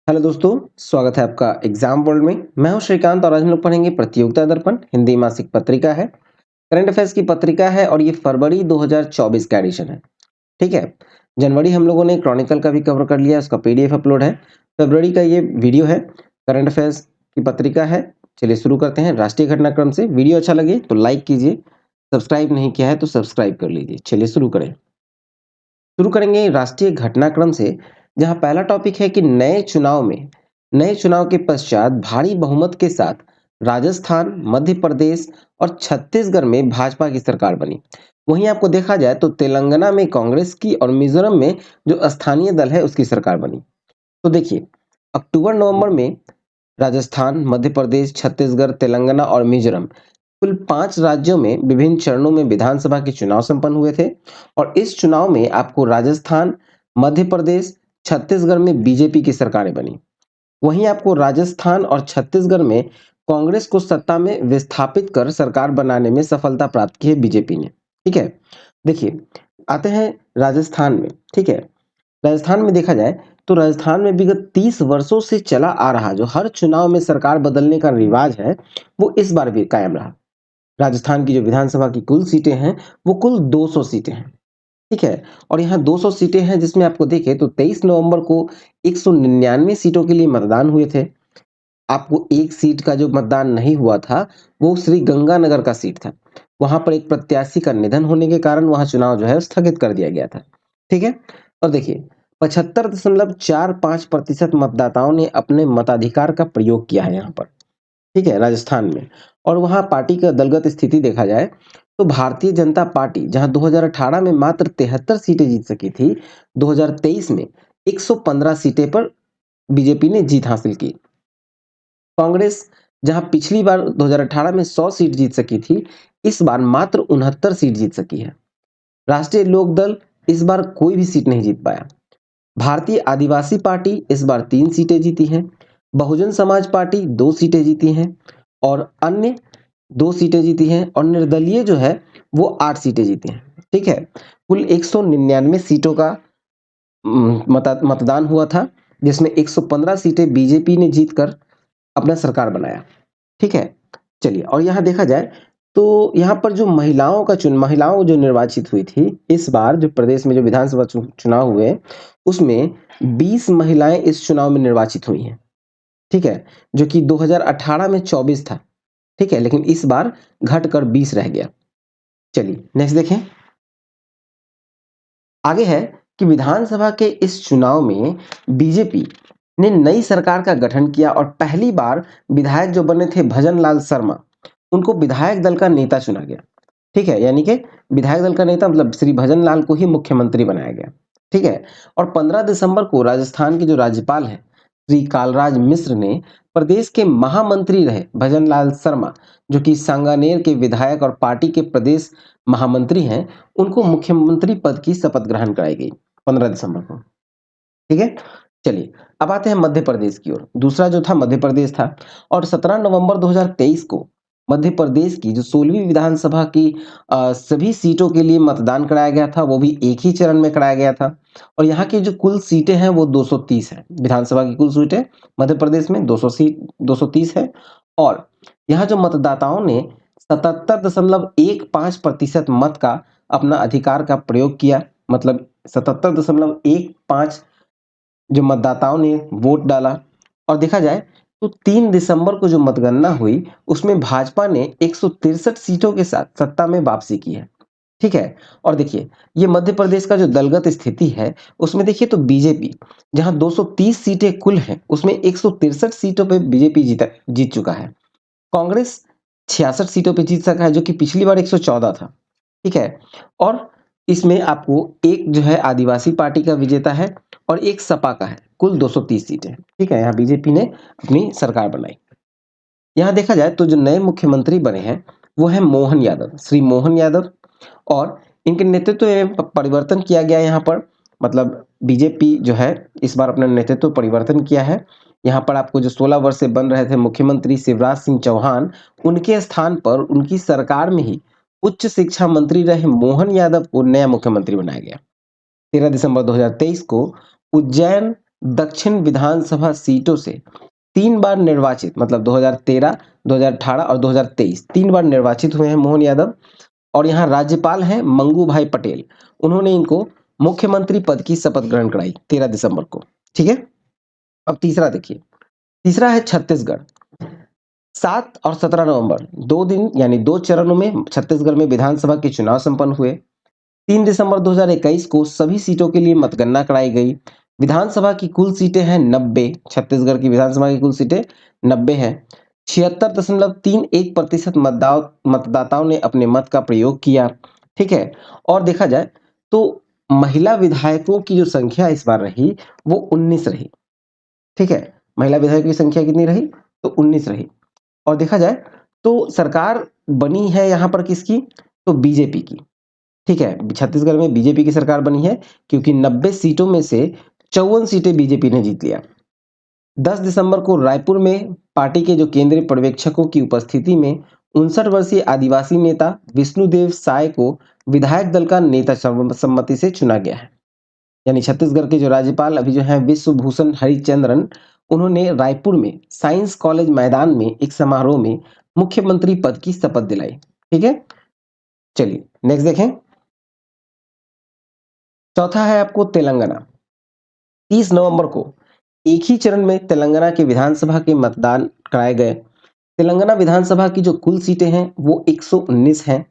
Hello दोस्तों, स्वागत है आपका एग्जाम वर्ल्ड में। मैं हूं श्रीकांत और आज हम लोग पढ़ेंगे प्रतियोगिता दर्पण हिंदी मासिक पत्रिका है, करंट अफेयर्स की पत्रिका है और ये फरवरी 2024 का एडिशन है। ठीक है। जनवरी हम लोगों ने क्रॉनिकल का भी कवर कर लिया, उसका पीडीएफ अपलोड है। फरवरी का ये वीडियो है, करंट अफेयर्स की पत्रिका है। चलिए शुरू करते हैं राष्ट्रीय घटनाक्रम से। वीडियो अच्छा लगे तो लाइक कीजिए, सब्सक्राइब नहीं किया है तो सब्सक्राइब कर लीजिए। चलिए शुरू करें। शुरू करेंगे राष्ट्रीय घटनाक्रम से, जहां पहला टॉपिक है कि नए चुनाव के पश्चात भारी बहुमत के साथ राजस्थान, मध्य प्रदेश और छत्तीसगढ़ में भाजपा की सरकार बनी। वहीं आपको देखा जाए तो तेलंगाना में कांग्रेस की और मिजोरम में जो स्थानीय दल है उसकी सरकार बनी। तो देखिए, अक्टूबर नवंबर में राजस्थान, मध्य प्रदेश, छत्तीसगढ़, तेलंगाना और मिजोरम, कुल 5 राज्यों में विभिन्न चरणों में विधानसभा के चुनाव संपन्न हुए थे। और इस चुनाव में आपको राजस्थान, मध्य प्रदेश, छत्तीसगढ़ में बीजेपी की सरकारें बनी। वहीं आपको राजस्थान और छत्तीसगढ़ में कांग्रेस को सत्ता में विस्थापित कर सरकार बनाने में सफलता प्राप्त की है बीजेपी ने। ठीक है। देखिए, आते हैं राजस्थान में। ठीक है। राजस्थान में देखा जाए तो राजस्थान में विगत 30 वर्षों से चला आ रहा जो हर चुनाव में सरकार बदलने का रिवाज है, वो इस बार भी कायम रहा। राजस्थान की जो विधानसभा की कुल सीटें हैं, वो कुल 200 सीटें हैं। ठीक है। और यहाँ 200 सीटें हैं, जिसमें आपको देखें तो 23 नवंबर को 199 सीटों के लिए मतदान हुए थे। आपको एक सीट का जो मतदान नहीं हुआ था, वो श्री गंगानगर का सीट था। वहां पर एक प्रत्याशी का निधन होने के कारण वहां चुनाव जो है स्थगित कर दिया गया था। ठीक है। और देखिए, 75.45% मतदाताओं ने अपने मताधिकार का प्रयोग किया है यहाँ पर। ठीक है, राजस्थान में। और वहाँ पार्टी का दलगत स्थिति देखा जाए तो भारतीय जनता पार्टी जहाँ 2018 में मात्र 73 सीटें जीत सकी थी, 2023 में 115 सीटें पर बीजेपी ने जीत हासिल की। कांग्रेस जहाँ पिछली बार 2018 में 100 सीट जीत सकी थी, इस बार मात्र 69 सीट जीत सकी है। राष्ट्रीय लोक दल इस बार कोई भी सीट नहीं जीत पाया। भारतीय आदिवासी पार्टी इस बार 3 सीटें जीती हैं। बहुजन समाज पार्टी 2 सीटें जीती हैं और अन्य 2 सीटें जीती हैं और निर्दलीय जो है वो 8 सीटें जीती हैं। ठीक है। कुल 199 सीटों का मतदान हुआ था, जिसमें 115 सीटें बीजेपी ने जीतकर अपना सरकार बनाया। ठीक है। चलिए, और यहाँ देखा जाए तो यहाँ पर जो महिलाओं जो निर्वाचित हुई थी, इस बार जो प्रदेश में जो विधानसभा चुनाव हुए, उसमें 20 महिलाएं इस चुनाव में निर्वाचित हुई हैं। ठीक है। जो कि 2018 में 24 था। ठीक है, लेकिन इस बार घटकर 20 रह गया। चलिए नेक्स्ट देखें। आगे है कि विधानसभा के इस चुनाव में बीजेपी ने नई सरकार का गठन किया और पहली बार विधायक जो बने थे भजन लाल शर्मा, उनको विधायक दल का नेता चुना गया। ठीक है, यानी कि विधायक दल का नेता मतलब श्री भजन लाल को ही मुख्यमंत्री बनाया गया। ठीक है। और 15 दिसंबर को राजस्थान के जो राज्यपाल हैं श्री कालराज मिश्र ने प्रदेश के महामंत्री रहे भजन लाल शर्मा, जो कि सांगानेर के विधायक और पार्टी के प्रदेश महामंत्री हैं, उनको मुख्यमंत्री पद की शपथ ग्रहण कराई गई 15 दिसंबर को। ठीक है। चलिए, अब आते हैं मध्य प्रदेश की ओर। दूसरा जो था मध्य प्रदेश था और 17 नवंबर 2023 को मध्य प्रदेश की जो 16वीं विधानसभा की सभी सीटों के लिए मतदान कराया गया था, वो भी एक ही चरण में कराया गया था। और यहाँ की जो कुल सीटें हैं वो 230 है। विधानसभा की कुल सीटें मध्य प्रदेश में 230 है। और यहाँ जो मतदाताओं ने 77.15% मत का अपना अधिकार का प्रयोग किया, मतलब 77.15 जो मतदाताओं ने वोट डाला। और देखा जाए तो 3 दिसंबर को जो मतगणना हुई, उसमें भाजपा ने 163 सीटों के साथ सत्ता में वापसी की है। ठीक है। और देखिए, ये मध्य प्रदेश का जो दलगत स्थिति है, उसमें देखिए तो बीजेपी जहां 230 सीटें कुल हैं, उसमें 163 सीटों पे बीजेपी जीत चुका है। कांग्रेस 66 सीटों पे जीत सका है, जो कि पिछली बार 114 था। ठीक है। और इसमें आपको एक जो है आदिवासी पार्टी का विजेता है और एक सपा का है। कुल 230 सीटें। ठीक है, यहाँ बीजेपी ने अपनी सरकार बनाई। यहाँ देखा जाए तो जो नए मुख्यमंत्री बने हैं वो है मोहन यादव, श्री मोहन यादव। और इनके नेतृत्व में परिवर्तन किया गया यहाँ पर, मतलब बीजेपी जो है इस बार अपना नेतृत्व परिवर्तन किया है। यहाँ पर आपको जो 16 वर्ष से बन रहे थे मुख्यमंत्री शिवराज सिंह चौहान, उनके स्थान पर उनकी सरकार में ही उच्च शिक्षा मंत्री रहे मोहन यादव को नया मुख्यमंत्री बनाया गया। 13 दिसंबर 2023 को उज्जैन दक्षिण विधानसभा सीटों से 3 बार निर्वाचित, मतलब 2013, 2018 और 2023 3 बार निर्वाचित हुए हैं मोहन यादव। और यहाँ राज्यपाल हैं मंगू भाई पटेल। उन्होंने इनको मुख्यमंत्री पद की शपथ ग्रहण कराई 13 दिसंबर को। ठीक है, अब तीसरा देखिए, तीसरा है छत्तीसगढ़। 7 और 17 नवंबर 2 दिन यानी 2 चरणों में छत्तीसगढ़ में विधानसभा के चुनाव संपन्न हुए। 3 दिसंबर 2021 को सभी सीटों के लिए मतगणना कराई गई। विधानसभा की कुल सीटें हैं 90। छत्तीसगढ़ की विधानसभा की कुल सीटें 90 हैं। 76.31% मतदाताओं ने अपने मत का प्रयोग किया। ठीक है, और देखा जाए तो महिला विधायकों की जो संख्या इस बार रही वो 19 रही। ठीक है, महिला विधायकों की संख्या कितनी रही? तो 19 रही। और देखा जाए तो सरकार बनी है यहाँ पर किसकी? तो बीजेपी की। ठीक है, छत्तीसगढ़ में बीजेपी की सरकार बनी है क्योंकि 90 सीटों में से 54 सीटें बीजेपी ने जीत लिया। 10 दिसंबर को रायपुर में पार्टी के जो केंद्रीय पर्यवेक्षकों की उपस्थिति में 59 वर्षीय आदिवासी नेता विष्णुदेव साय को विधायक दल का नेता सर्वसम्मति से चुना गया है। यानी छत्तीसगढ़ के जो राज्यपाल अभी जो हैं विश्वभूषण हरिचंद्रन, उन्होंने रायपुर में साइंस कॉलेज मैदान में एक समारोह में मुख्यमंत्री पद की शपथ दिलाई। ठीक है, चलिए नेक्स्ट देखें। चौथा है आपको तेलंगाना। 30 नवंबर को एक ही चरण में तेलंगाना के विधानसभा के मतदान कराए गए। तेलंगाना विधानसभा की जो कुल सीटें हैं वो 119 हैं।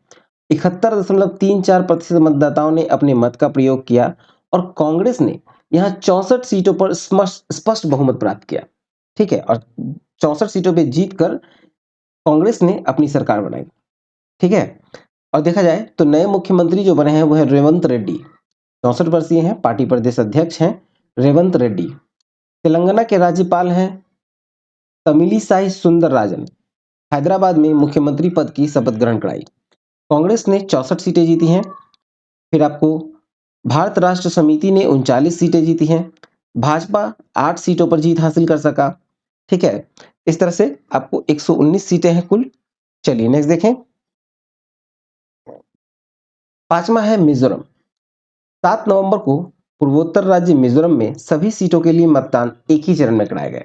71.34% मतदाताओं ने अपने मत का प्रयोग किया और कांग्रेस ने यहाँ 64 सीटों पर स्पष्ट बहुमत प्राप्त किया। ठीक है, और 64 सीटों पे जीतकर कांग्रेस ने अपनी सरकार बनाई। ठीक है, और देखा जाए तो नए मुख्यमंत्री जो बने हैं वो है रेवंत रेड्डी। 64 वर्षीय हैं, पार्टी प्रदेश अध्यक्ष हैं रेवंत रेड्डी। तेलंगाना के राज्यपाल हैं तमिलिसाई सुंदरराजन। हैदराबाद में मुख्यमंत्री पद की शपथ ग्रहण कराई। कांग्रेस ने 64 सीटें जीती हैं। फिर आपको भारत राष्ट्र समिति ने 39 सीटें जीती हैं। भाजपा 8 सीटों पर जीत हासिल कर सका। ठीक है, इस तरह से आपको 119 सीटें हैं कुल। चलिए नेक्स्ट देखें। पांचवा है मिजोरम। 7 नवंबर को पूर्वोत्तर राज्य मिजोरम में सभी सीटों के लिए मतदान एक ही चरण में कराए गए।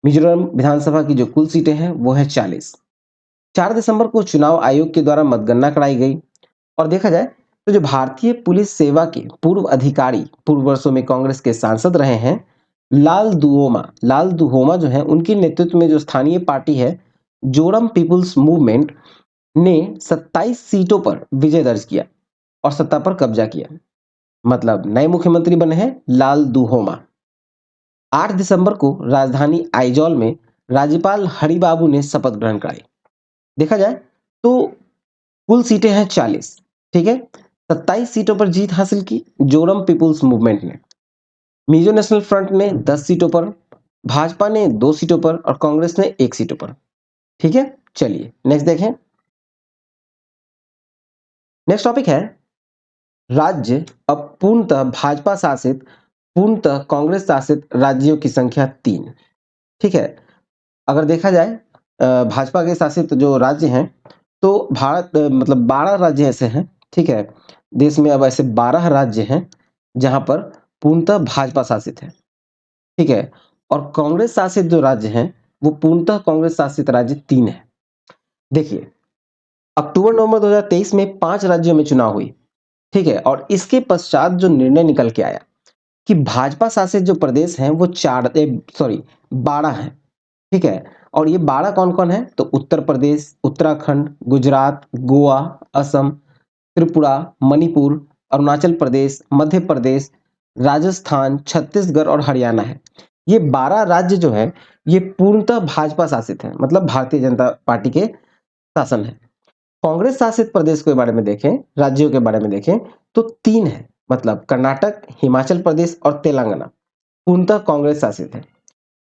मिजोरम विधानसभा की जो कुल सीटें हैं वो है 40। 4 दिसंबर को चुनाव आयोग के द्वारा मतगणना कराई गई। और देखा जाए तो जो भारतीय पुलिस सेवा के पूर्व अधिकारी पूर्व वर्षों में कांग्रेस के सांसद रहे हैं लाल दुहोमा जो है, उनके नेतृत्व में जो स्थानीय पार्टी है जोरम पीपुल्स मूवमेंट ने 27 सीटों पर विजय दर्ज किया और सत्ता पर कब्जा किया। मतलब नए मुख्यमंत्री बने हैं लाल दुहोमा। 8 दिसंबर को राजधानी आइजॉल में राज्यपाल हरिबाबू ने शपथ ग्रहण कराई। देखा जाए तो कुल सीटें हैं 40। ठीक है, 27 सीटों पर जीत हासिल की जोरम पीपुल्स मूवमेंट ने। मिजो नेशनल फ्रंट ने 10 सीटों पर, भाजपा ने 2 सीटों पर और कांग्रेस ने 1 सीटों पर। ठीक है, चलिए नेक्स्ट देखें। नेक्स्ट टॉपिक है राज्य अब पूर्णतः भाजपा शासित, पूर्णतः कांग्रेस शासित राज्यों की संख्या 3। ठीक है, अगर देखा जाए भाजपा के शासित जो राज्य हैं तो मतलब 12 राज्य ऐसे हैं। ठीक है, देश में अब ऐसे 12 राज्य हैं जहां पर पूर्णतः भाजपा शासित है। ठीक है, और कांग्रेस शासित जो राज्य हैं वो पूर्णतः कांग्रेस शासित राज्य 3 है। देखिए, अक्टूबर नवंबर 2023 में 5 राज्यों में चुनाव हुई। ठीक है, और इसके पश्चात जो निर्णय निकल के आया कि भाजपा शासित जो प्रदेश हैं वो 12 हैं। ठीक है, और ये 12 कौन-कौन है? तो उत्तर प्रदेश, उत्तराखंड, गुजरात, गोवा, असम, त्रिपुरा, मणिपुर, अरुणाचल प्रदेश, मध्य प्रदेश, राजस्थान, छत्तीसगढ़ और हरियाणा है। ये 12 राज्य जो है ये पूर्णतः भाजपा शासित है, मतलब भारतीय जनता पार्टी के शासन है। कांग्रेस शासित प्रदेश के बारे में देखें, राज्यों के बारे में देखें तो 3 है, मतलब कर्नाटक, हिमाचल प्रदेश और तेलंगाना पूर्णतः कांग्रेस शासित है।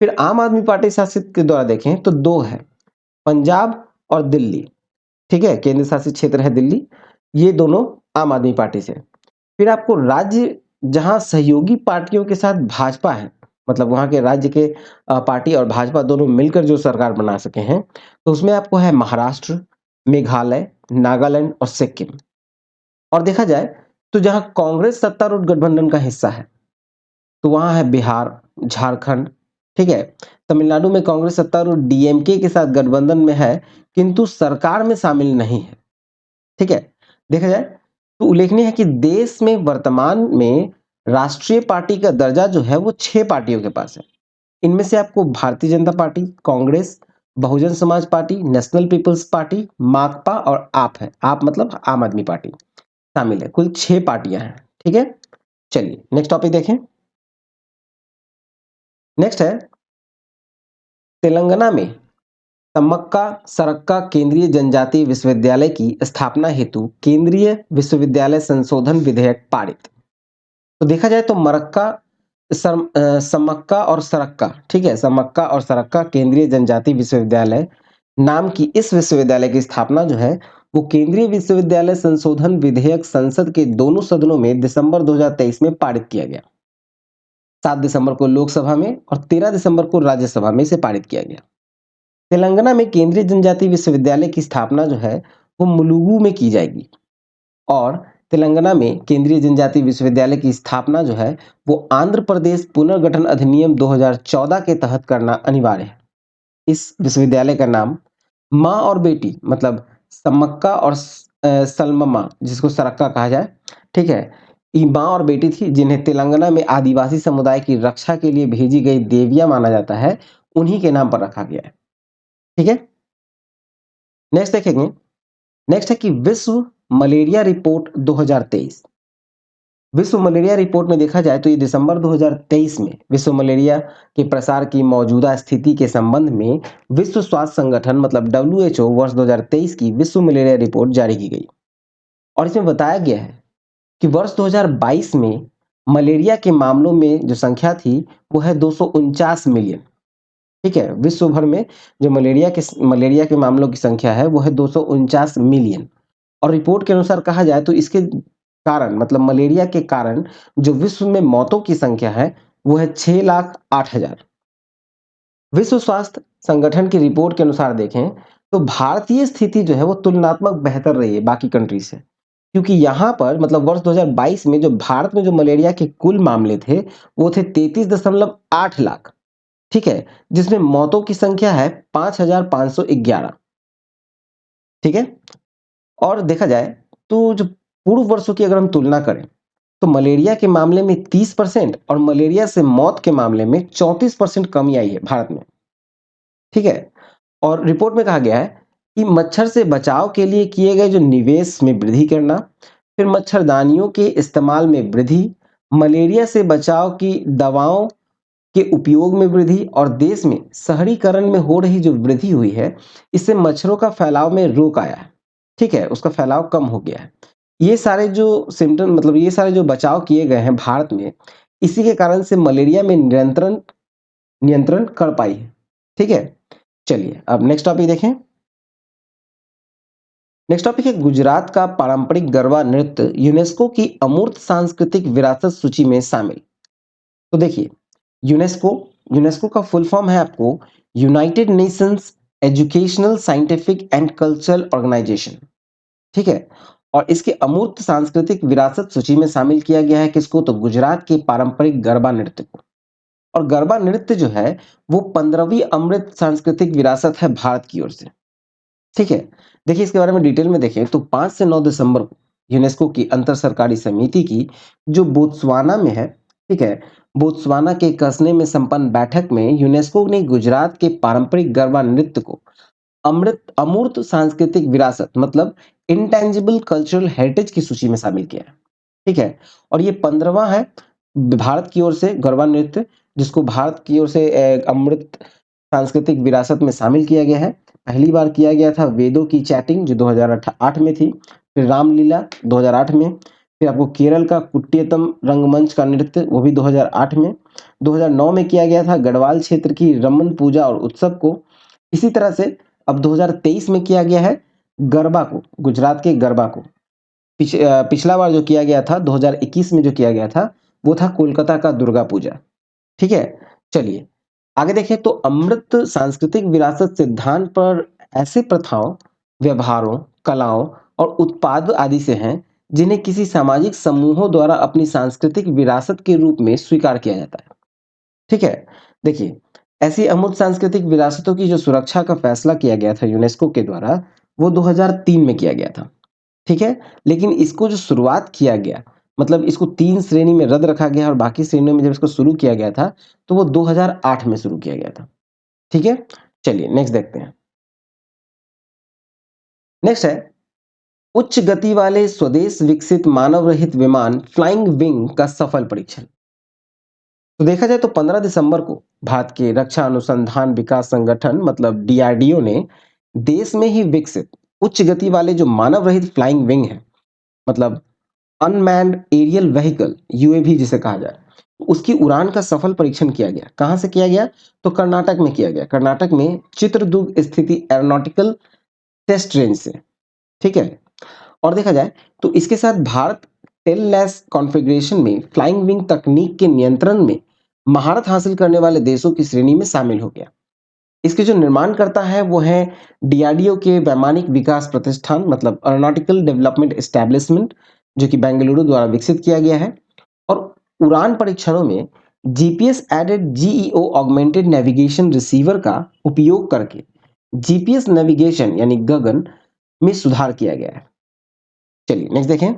फिर आम आदमी पार्टी शासित के द्वारा देखें तो 2 है, पंजाब और दिल्ली। ठीक है, केंद्र शासित क्षेत्र है दिल्ली, ये दोनों आम आदमी पार्टी से। फिर आपको राज्य जहां सहयोगी पार्टियों के साथ भाजपा है, मतलब वहां के राज्य के पार्टी और भाजपा दोनों मिलकर जो सरकार बना सके हैं, तो उसमें आपको है महाराष्ट्र, मेघालय, नागालैंड और सिक्किम। और देखा जाए तो जहां कांग्रेस सत्तारूढ़ गठबंधन का हिस्सा है तो वहां है बिहार, झारखंड, ठीक है? तमिलनाडु में कांग्रेस सत्तारूढ़ डीएमके के साथ गठबंधन में है, किंतु सरकार में शामिल नहीं है, ठीक है? देखा जाए तो उल्लेखनीय है कि देश में वर्तमान में राष्ट्रीय पार्टी का दर्जा जो है वो 6 पार्टियों के पास है। इनमें से आपको Bharatiya Janata party, Congress, Bahujan Samaj party, national peoples party, माकपा और आप है। आप मतलब आम आदमी पार्टी शामिल है। कुल 6 पार्टियां हैं, ठीक है? चलिए नेक्स्ट टॉपिक देखें। नेक्स्ट है तेलंगाना में तमक्का सरक्का केंद्रीय जनजातीय विश्वविद्यालय की स्थापना हेतु केंद्रीय विश्वविद्यालय संशोधन विधेयक पारित। तो देखा जाए तो समक्का और सरक्का, ठीक है, समक्का और सरक्का केंद्रीय जनजातीय विश्वविद्यालय नाम की इस विश्वविद्यालय की स्थापना जो है वो केंद्रीय विश्वविद्यालय संशोधन विधेयक संसद के दोनों सदनों में दिसंबर 2023 में पारित किया गया। 7 दिसंबर को लोकसभा में और 13 दिसंबर को राज्यसभा में इसे पारित किया गया। तेलंगाना में केंद्रीय जनजातीय विश्वविद्यालय की स्थापना जो है वो मुलुगु में की जाएगी और तेलंगाना में केंद्रीय जनजातीय विश्वविद्यालय की स्थापना जो है वो आंध्र प्रदेश पुनर्गठन अधिनियम 2014 के तहत करना अनिवार्य है। इस विश्वविद्यालय का नाम माँ और बेटी मतलब समक्का और सलममा जिसको सरक्का कहा जाए, ठीक है, ये माँ और बेटी थी जिन्हें तेलंगाना में आदिवासी समुदाय की रक्षा के लिए भेजी गई देवियां माना जाता है, उन्हीं के नाम पर रखा गया है, ठीक है? नेक्स्ट देखेंगे। नेक्स्ट है कि विश्व मलेरिया रिपोर्ट 2023। विश्व मलेरिया रिपोर्ट में देखा जाए तो ये दिसंबर 2023 में विश्व मलेरिया के प्रसार की मौजूदा स्थिति के संबंध में विश्व स्वास्थ्य संगठन मतलब WHO वर्ष 2023 की विश्व मलेरिया रिपोर्ट जारी की गई और इसमें बताया गया है कि वर्ष 2022 में मलेरिया के मामलों में जो संख्या थी वो है 249 मिलियन, ठीक है? विश्व भर में जो मलेरिया के मामलों की संख्या है वो है 249 मिलियन और रिपोर्ट के अनुसार कहा जाए तो इसके कारण मतलब मलेरिया के कारण जो विश्व में मौतों की संख्या है वो है 6,08,000। विश्व स्वास्थ्य संगठन की रिपोर्ट के अनुसार देखें तो भारतीय स्थिति जो है वो तुलनात्मक बेहतर रही है बाकी कंट्री से, क्योंकि यहाँ पर मतलब वर्ष 2022 में जो भारत में जो मलेरिया के कुल मामले थे वो थे 33.8 लाख, ठीक है, जिसमें मौतों की संख्या है 5,511, ठीक है? और देखा जाए तो जो पूर्व वर्षों की अगर हम तुलना करें तो मलेरिया के मामले में 30% और मलेरिया से मौत के मामले में 34% कमी आई है भारत में, ठीक है? और रिपोर्ट में कहा गया है कि मच्छर से बचाव के लिए किए गए जो निवेश में वृद्धि करना, फिर मच्छरदानियों के इस्तेमाल में वृद्धि, मलेरिया से बचाव की दवाओं के उपयोग में वृद्धि और देश में शहरीकरण में हो रही जो वृद्धि हुई है, इससे मच्छरों का फैलाव में रोक आया है, ठीक है? उसका फैलाव कम हो गया है। ये सारे जो सिम्पटम मतलब ये सारे जो बचाव किए गए हैं भारत में, इसी के कारण से मलेरिया में नियंत्रण नियंत्रण कर पाई है, ठीक है? चलिए अब नेक्स्ट टॉपिक देखें। नेक्स्ट टॉपिक है गुजरात का पारंपरिक गरबा नृत्य यूनेस्को की अमूर्त सांस्कृतिक विरासत सूची में शामिल। तो देखिए यूनेस्को यूनेस्को का फुल फॉर्म है आपको United Nations Educational Scientific and Cultural Organization, ठीक है? और इसके अमूर्त सांस्कृतिक विरासत सूची में शामिल किया गया है किसको? तो गुजरात के पारंपरिक गरबा नृत्य को। और गरबा नृत्य जो है वो 15वीं अमृत सांस्कृतिक विरासत है भारत की ओर से, ठीक है? देखिए इसके बारे में डिटेल में देखें तो 5 से 9 दिसंबर को यूनेस्को की अंतर सरकारी समिति की जो बोत्सवाना में है, ठीक है? बोत्सवाना के कसने में संपन्न बैठक में यूनेस्को ने गुजरात के पारंपरिक गरबा नृत्य को अमूर्त सांस्कृतिक विरासत मतलब इंटेंजिबल कल्चरल हेरिटेज की सूची में शामिल किया है, ठीक है? और ये 15वां है भारत की ओर से गरबा नृत्य जिसको भारत की ओर से अमृत सांस्कृतिक विरासत में शामिल किया गया है। पहली बार किया गया था वेदों की चैटिंग जो 2008 में थी, फिर रामलीला 2008 में, फिर आपको केरल का कुटियात्तम रंगमंच का नृत्य वो भी 2008 में, 2009 में किया गया था गढ़वाल क्षेत्र की रमन पूजा और उत्सव को। इसी तरह से अब 2023 में किया गया है गरबा को, गुजरात के गरबा को। पिछला बार जो किया गया था 2021 में जो किया गया था वो था कोलकाता का दुर्गा पूजा, ठीक है? चलिए आगे देखें तो अमृत सांस्कृतिक विरासत सिद्धांत पर ऐसे प्रथाओं, व्यवहारों, कलाओं और उत्पाद आदि से हैं जिन्हें किसी सामाजिक समूहों द्वारा अपनी सांस्कृतिक विरासत के रूप में स्वीकार किया जाता है। ठीक है? देखिए, ऐसी अमूर्त सांस्कृतिक विरासतों की जो सुरक्षा का फैसला किया गया था यूनेस्को के द्वारा, वो 2003 में किया गया था। ठीक है? लेकिन इसको जो शुरुआत किया गया, मतलब इसको 3 श्रेणी में रद्द रखा गया और बाकी श्रेणियों में जब इसको शुरू किया गया था, तो वो 2008 में शुरू किया गया था। ठीक है? चलिए नेक्स्ट देखते हैं। नेक्स्ट है उच्च गति वाले स्वदेश विकसित मानव रहित विमान फ्लाइंग विंग का सफल परीक्षण। तो देखा जाए तो 15 दिसंबर को भारत के रक्षा अनुसंधान विकास संगठन मतलब डीआरडीओ ने देश में ही विकसित उच्च गति वाले जो मानव रहित फ्लाइंग विंग है, मतलब अनमैन्ड एरियल व्हीकल यूएवी जिसे कहा जाए, उसकी उड़ान का सफल परीक्षण किया गया। कहां से किया गया? तो कर्नाटक में किया गया। कर्नाटक में चित्रदुर्ग स्थिति एरोनॉटिकल टेस्ट रेंज से। ठीक है? और देखा जाए तो इसके साथ भारत टेललेस कॉन्फ़िगरेशन में फ्लाइंग विंग तकनीक के नियंत्रण में महारत हासिल करने वाले देशों की श्रेणी में शामिल हो गया। इसके जो निर्माणकर्ता है वो है डीआरडीओ के वैमानिक विकास प्रतिष्ठान मतलब एरोनॉटिकल डेवलपमेंट एस्टेब्लिशमेंट, जो कि बेंगलुरु द्वारा विकसित किया गया है। और उड़ान परीक्षणों में GPS aided GEO augmented navigation receiver का उपयोग करके जीपीएस नेविगेशन यानी गगन में सुधार किया गया है। चलिए नेक्स्ट देखें।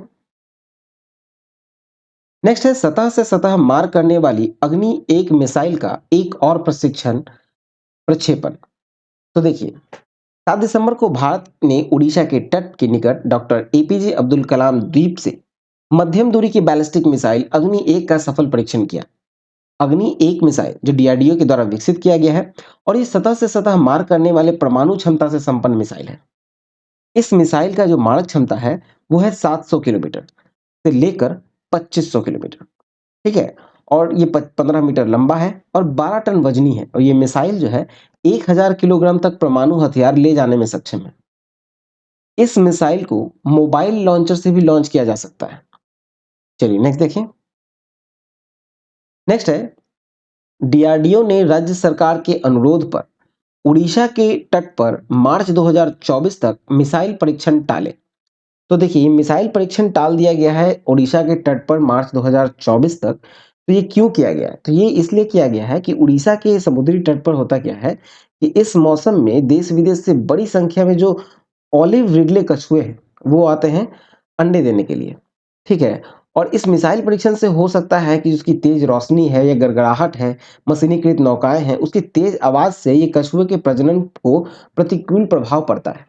नेक्स्ट है सतह से सतह मार करने वाली अग्नि एक मिसाइल का एक और प्रशिक्षण प्रक्षेपण। तो देखिए 7 दिसंबर को भारत ने उड़ीसा के तट के निकट डॉक्टर एपीजे अब्दुल कलाम द्वीप से मध्यम दूरी की बैलिस्टिक मिसाइल अग्नि एक का सफल परीक्षण किया। अग्नि एक मिसाइल जो डीआरडीओ के द्वारा विकसित किया गया है और ये सतह से सतह मार करने वाले परमाणु क्षमता से संपन्न मिसाइल है। इस मिसाइल का जो मारक क्षमता है वो है 700 किलोमीटर से लेकर 2500 किलोमीटर। ठीक है? और ये 15 मीटर लंबा है और 12 टन वजनी है और ये मिसाइल जो है 1000 किलोग्राम तक परमाणु हथियार ले जाने में सक्षम है। इस मिसाइल को मोबाइल लॉन्चर से भी लॉन्च किया जा सकता है। चलिए नेक्स्ट देखें। नेक्स्ट है डीआरडीओ ने राज्य सरकार के अनुरोध पर उड़ीसा के तट पर मार्च 2024 तक मिसाइल परीक्षण टाले। तो देखिए मिसाइल परीक्षण टाल दिया गया है उड़ीसा के तट पर मार्च 2024 तक। तो ये क्यों किया गया है? तो ये इसलिए किया गया है कि उड़ीसा के समुद्री तट पर होता क्या है कि इस मौसम में देश विदेश से बड़ी संख्या में जो ऑलिव रिडले कछुए हैं वो आते हैं अंडे देने के लिए। ठीक है? और इस मिसाइल परीक्षण से हो सकता है कि उसकी तेज रोशनी है या गड़गड़ाहट है, मशीनीकृत नौकाएं हैं, उसकी तेज आवाज से ये कछुए के प्रजनन को प्रतिकूल प्रभाव पड़ता है।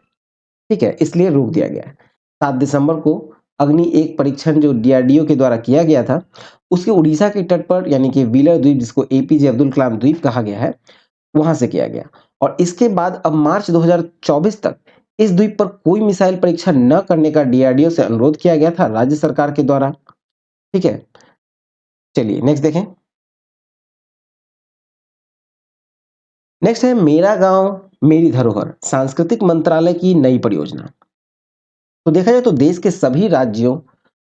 ठीक है? इसलिए रोक दिया गया है। 7 दिसंबर को अग्नि एक परीक्षण जो डीआरडीओ के द्वारा किया गया था, उसके उड़ीसा के तट पर यानी कि व्हीलर द्वीप जिसको एपीजे अब्दुल कलाम द्वीप कहा गया है, वहां से किया गया। और इसके बाद अब मार्च 2024 तक इस द्वीप पर कोई मिसाइल परीक्षण न करने का डीआरडीओ से अनुरोध किया गया था राज्य सरकार के द्वारा। ठीक है? चलिए नेक्स्ट देखें। नेक्स्ट है मेरा गांव मेरी धरोहर सांस्कृतिक मंत्रालय की नई परियोजना। तो देखा जाए तो देश के सभी राज्यों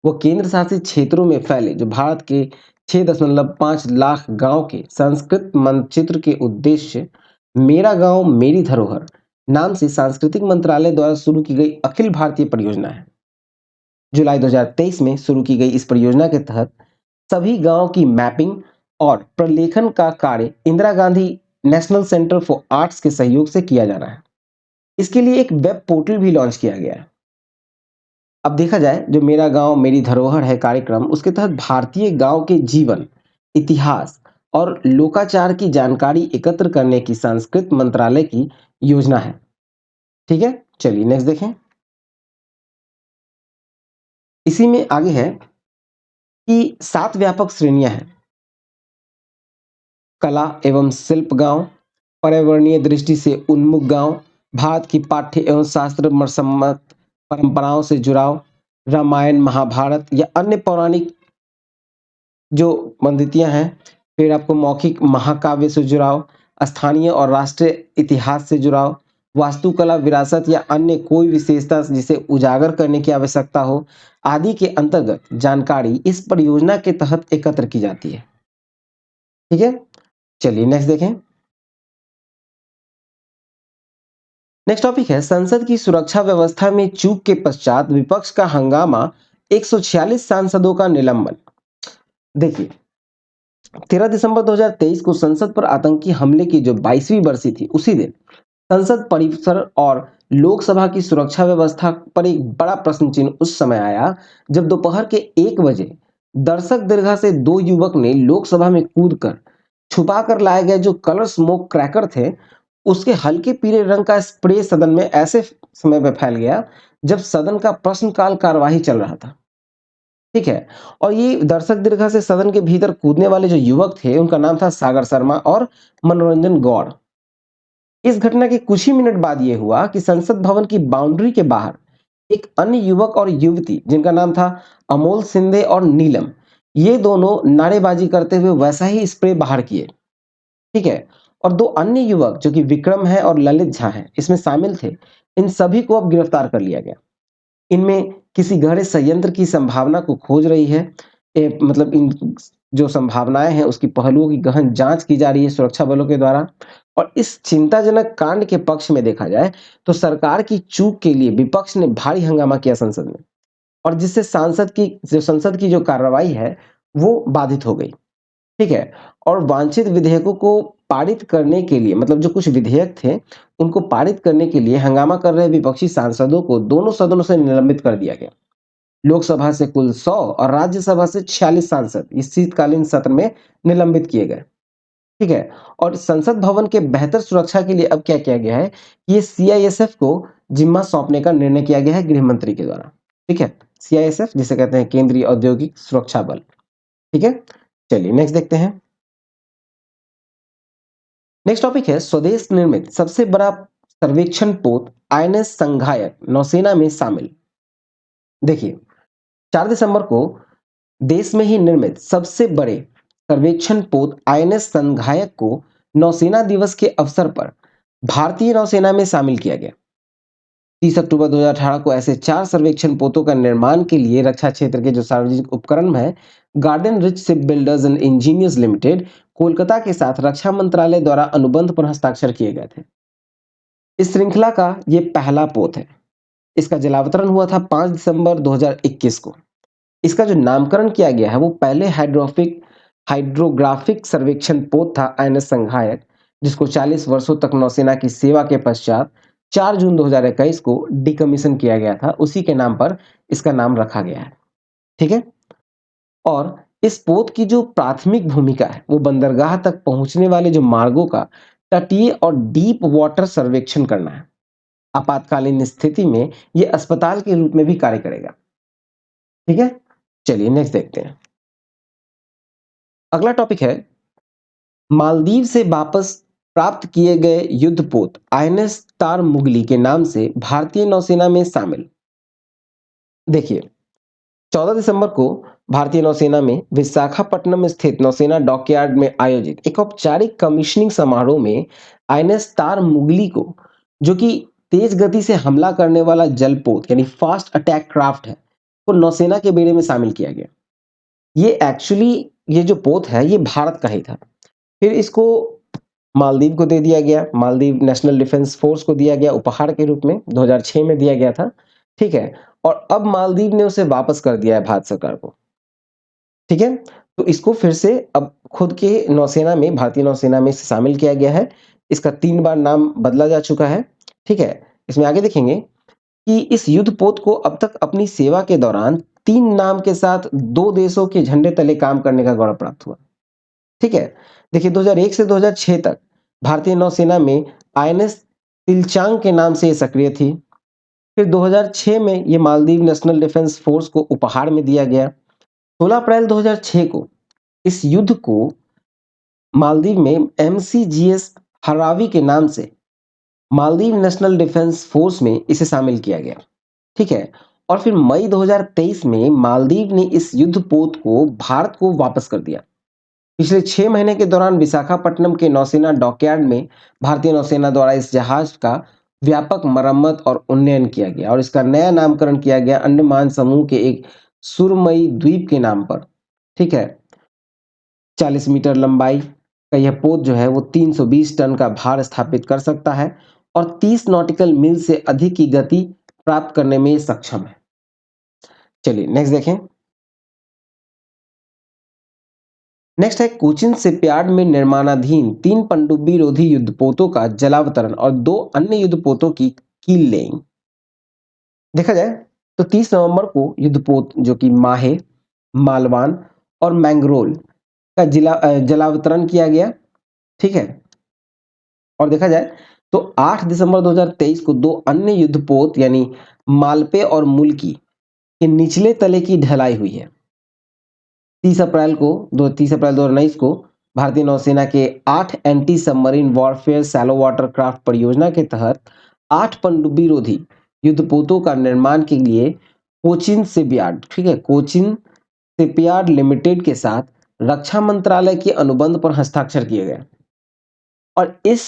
व केंद्र शासित क्षेत्रों में फैले जो भारत के 6.5 लाख गांव के संस्कृत मानचित्र के उद्देश्य मेरा गांव मेरी धरोहर नाम से सांस्कृतिक मंत्रालय द्वारा शुरू की गई अखिल भारतीय परियोजना है। जुलाई 2023 में शुरू की गई इस परियोजना के तहत सभी गांव की मैपिंग और प्रलेखन का कार्य Indira Gandhi national centre for arts के सहयोग से किया जा रहा है। इसके लिए एक वेब पोर्टल भी लॉन्च किया गया है। अब देखा जाए जो मेरा गांव मेरी धरोहर है कार्यक्रम उसके तहत भारतीय गांव के जीवन, इतिहास और लोकाचार की जानकारी एकत्र करने की संस्कृत मंत्रालय की योजना है। ठीक है? चलिए नेक्स्ट देखें। इसी में आगे है कि 7 व्यापक श्रेणियां हैं। कला एवं शिल्प गांव, पर्यावरणीय दृष्टि से उन्मुख गांव, भारत की पाठ्य एवं शास्त्र सम्मत परंपराओं से जुड़ाव, रामायण महाभारत या अन्य पौराणिक जो पंडितियाँ हैं, फिर आपको मौखिक महाकाव्य से जुड़ाव, स्थानीय और राष्ट्रीय इतिहास से जुड़ाव, वास्तुकला विरासत या अन्य कोई विशेषता जिसे उजागर करने की आवश्यकता हो, आदि के अंतर्गत जानकारी इस परियोजना के तहत एकत्र की जाती है। ठीक है? चलिए नेक्स्ट देखें। नेक्स्ट टॉपिक है संसद की सुरक्षा व्यवस्था में चूक के पश्चात विपक्ष का हंगामा, 146 सांसदों का निलंबन। देखिए 13 दिसंबर 2023 को संसद पर आतंकी हमले की जो 22वीं बरसी थी, उसी दिन संसद परिसर और लोकसभा की सुरक्षा व्यवस्था पर एक बड़ा प्रश्न चिन्ह उस समय आया जब दोपहर के 1 बजे दर्शक दीर्घा से 2 युवक ने लोकसभा में कूदकर छुपा कर लाए गए जो कलर स्मोक क्रैकर थे, उसके हल्के पीले रंग का स्प्रे सदन में ऐसे समय पे फैल गया जब सदन का प्रश्नकाल कार्यवाही चल रहा था। ठीक है। और ये दर्शक दीर्घा से सदन के भीतर कूदने वाले जो युवक थे, उनका नाम था सागर शर्मा और मनोरंजन गौड़। इस घटना के कुछ ही मिनट बाद ये हुआ कि संसद भवन की बाउंड्री के बाहर एक अन्य युवक और युवती जिनका नाम था अमोल सिंधे और नीलम, ये दोनों नारेबाजी करते हुए वैसा ही स्प्रे बाहर किए। ठीक है। और दो अन्य युवक जो कि विक्रम है और ललित झा है, इसमें शामिल थे। इन सभी को अब गिरफ्तार कर लिया गया। इनमें किसी गहरे संयंत्र की संभावना को खोज रही है। मतलब इन जो संभावनाएं हैं उसकी पहलुओं की गहन जांच की जा रही है सुरक्षा बलों के द्वारा। और इस चिंताजनक कांड के पक्ष में देखा जाए तो सरकार की चूक के लिए विपक्ष ने भारी हंगामा किया संसद में, और जिससे संसद की जो कार्रवाई है वो बाधित हो गई। ठीक है। और वांछित विधेयकों को पारित करने के लिए, मतलब जो कुछ विधेयक थे उनको पारित करने के लिए हंगामा कर रहे विपक्षी सांसदों को दोनों सदनों से निलंबित कर दिया गया। लोकसभा से कुल 100 और राज्यसभा से 46 सांसद इस शीतकालीन सत्र में निलंबित किए गए। ठीक है। और संसद भवन के बेहतर सुरक्षा के लिए अब क्या किया गया है कि ये सीआईएसएफ को जिम्मा सौंपने का निर्णय किया गया है गृह मंत्री के द्वारा। ठीक है। सीआईएसएफ जिसे कहते हैं केंद्रीय औद्योगिक सुरक्षा बल। ठीक है। चलिए नेक्स्ट देखते हैं। नेक्स्ट टॉपिक है स्वदेश निर्मित सबसे बड़ा सर्वेक्षण पोत आईएनएस संघायक नौसेना में शामिल। देखिए, 4 दिसंबर को देश में ही निर्मित सबसे बड़े सर्वेक्षण पोत आईएनएस संघायक को नौसेना दिवस के अवसर पर भारतीय नौसेना में शामिल किया गया। 30 अक्टूबर 2018 को ऐसे 4 सर्वेक्षण पोतों का निर्माण के लिए रक्षा क्षेत्र के जो सार्वजनिक उपक्रम है garden rich ship builders and engineers limited Kolkata के साथ रक्षा मंत्रालय द्वारा अनुबंध पर हस्ताक्षर किए गए थे। इस श्रृंखला का ये पहला पोत है। इसका जलावतरण हुआ था 5 दिसंबर 2021 को। इसका जो नामकरण किया गया है वो पहले हाइड्रोग्राफिक सर्वेक्षण पोत था आईएनएस संघायक, जिसको 40 वर्षों तक नौसेना की सेवा के पश्चात 4 जून 2021 को डिकमीशन किया गया था। उसी के नाम पर इसका नाम रखा गया है। ठीक है। और इस पोत की जो प्राथमिक भूमिका है वो बंदरगाह तक पहुंचने वाले जो मार्गों का तटीय और डीप वाटर सर्वेक्षण करना है। आपातकालीन स्थिति में ये अस्पताल के रूप में भी कार्य करेगा। ठीक है। चलिए नेक्स्ट देखते हैं। अगला टॉपिक है मालदीव से वापस प्राप्त किए गए युद्धपोत आईएनएस तार मुगली के नाम से भारतीय नौसेना में शामिल। देखिए, 14 दिसंबर को भारतीय नौसेना में विशाखापट्टनम स्थित नौसेना डॉकयार्ड में आयोजित एक औपचारिक कमीशनिंग समारोह में आईएनएस तार मुगली को, जो कि तेज गति से हमला करने वाला जलपोत यानी फास्ट अटैक क्राफ्ट है, को नौसेना के बेड़े में शामिल किया गया। ये एक्चुअली ये जो पोत है ये भारत का ही था। फिर इसको मालदीव को दे दिया गया। मालदीव नेशनल डिफेंस फोर्स को दिया गया उपहार के रूप में, 2006 में दिया गया था। ठीक है। और अब मालदीव ने उसे वापस कर दिया है भारत सरकार को। ठीक है। तो इसको फिर से अब खुद के नौसेना में, भारतीय नौसेना में इसे शामिल किया गया है। इसका 3 बार नाम बदला जा चुका है। ठीक है। इसमें आगे देखेंगे कि इस युद्धपोत को अब तक अपनी सेवा के दौरान 3 नाम के साथ 2 देशों के झंडे तले काम करने का गौरव प्राप्त हुआ। ठीक है। देखिए, 2001 से 2006 तक भारतीय नौसेना में आईएनएस तिलचांग के नाम से ये सक्रिय थी। फिर 2006 में ये मालदीव नेशनल डिफेंस फोर्स को उपहार में दिया गया। 16 अप्रैल 2006 को इस युद्ध को मालदीव में एमसीजीएस हरावी के नाम से मालदीव नेशनल डिफेंस फोर्स में इसे शामिल किया गया। ठीक है। और फिर मई 2023 में मालदीव ने इस युद्धपोत को भारत को वापस कर दिया। पिछले 6 महीने के दौरान विशाखापट्टनम के नौसेना डॉकयार्ड में भारतीय नौसेना द्वारा इस जहाज का व्यापक मरम्मत और उन्नयन किया गया और इसका नया नामकरण किया गया अंडमान समूह के एक सुरमई द्वीप के नाम पर। ठीक है। 40 मीटर लंबाई का यह पोत जो है वो 320 टन का भार स्थापित कर सकता है और 30 नॉटिकल मील से अधिक की गति प्राप्त करने में सक्षम है। चलिए नेक्स्ट देखें। नेक्स्ट है कोचिन शिपयार्ड में निर्माणाधीन 3 पनडुब्बी रोधी युद्धपोतों का जलावतरण और 2 अन्य युद्धपोतों की कील लेइंग। देखा जाए तो 30 नवंबर को युद्धपोत जो कि माहे, मालवान और मैंग्रोल का जलावतरण किया गया। ठीक है। और देखा जाए तो 8 दिसंबर 2023 को 2 अन्य युद्धपोत यानी मालपे और मुल्की के निचले तले की ढलाई हुई है। 30 अप्रैल 2019 को भारतीय नौसेना के 8 anti submarine warfare shallow water craft परियोजना के तहत 8 पनडुब्बी रोधी युद्धपोतों का निर्माण के लिए कोचिन शिपयार्ड, ठीक है, कोचिन शिपयार्ड लिमिटेड के साथ रक्षा मंत्रालय के अनुबंध पर हस्ताक्षर किए गए और इस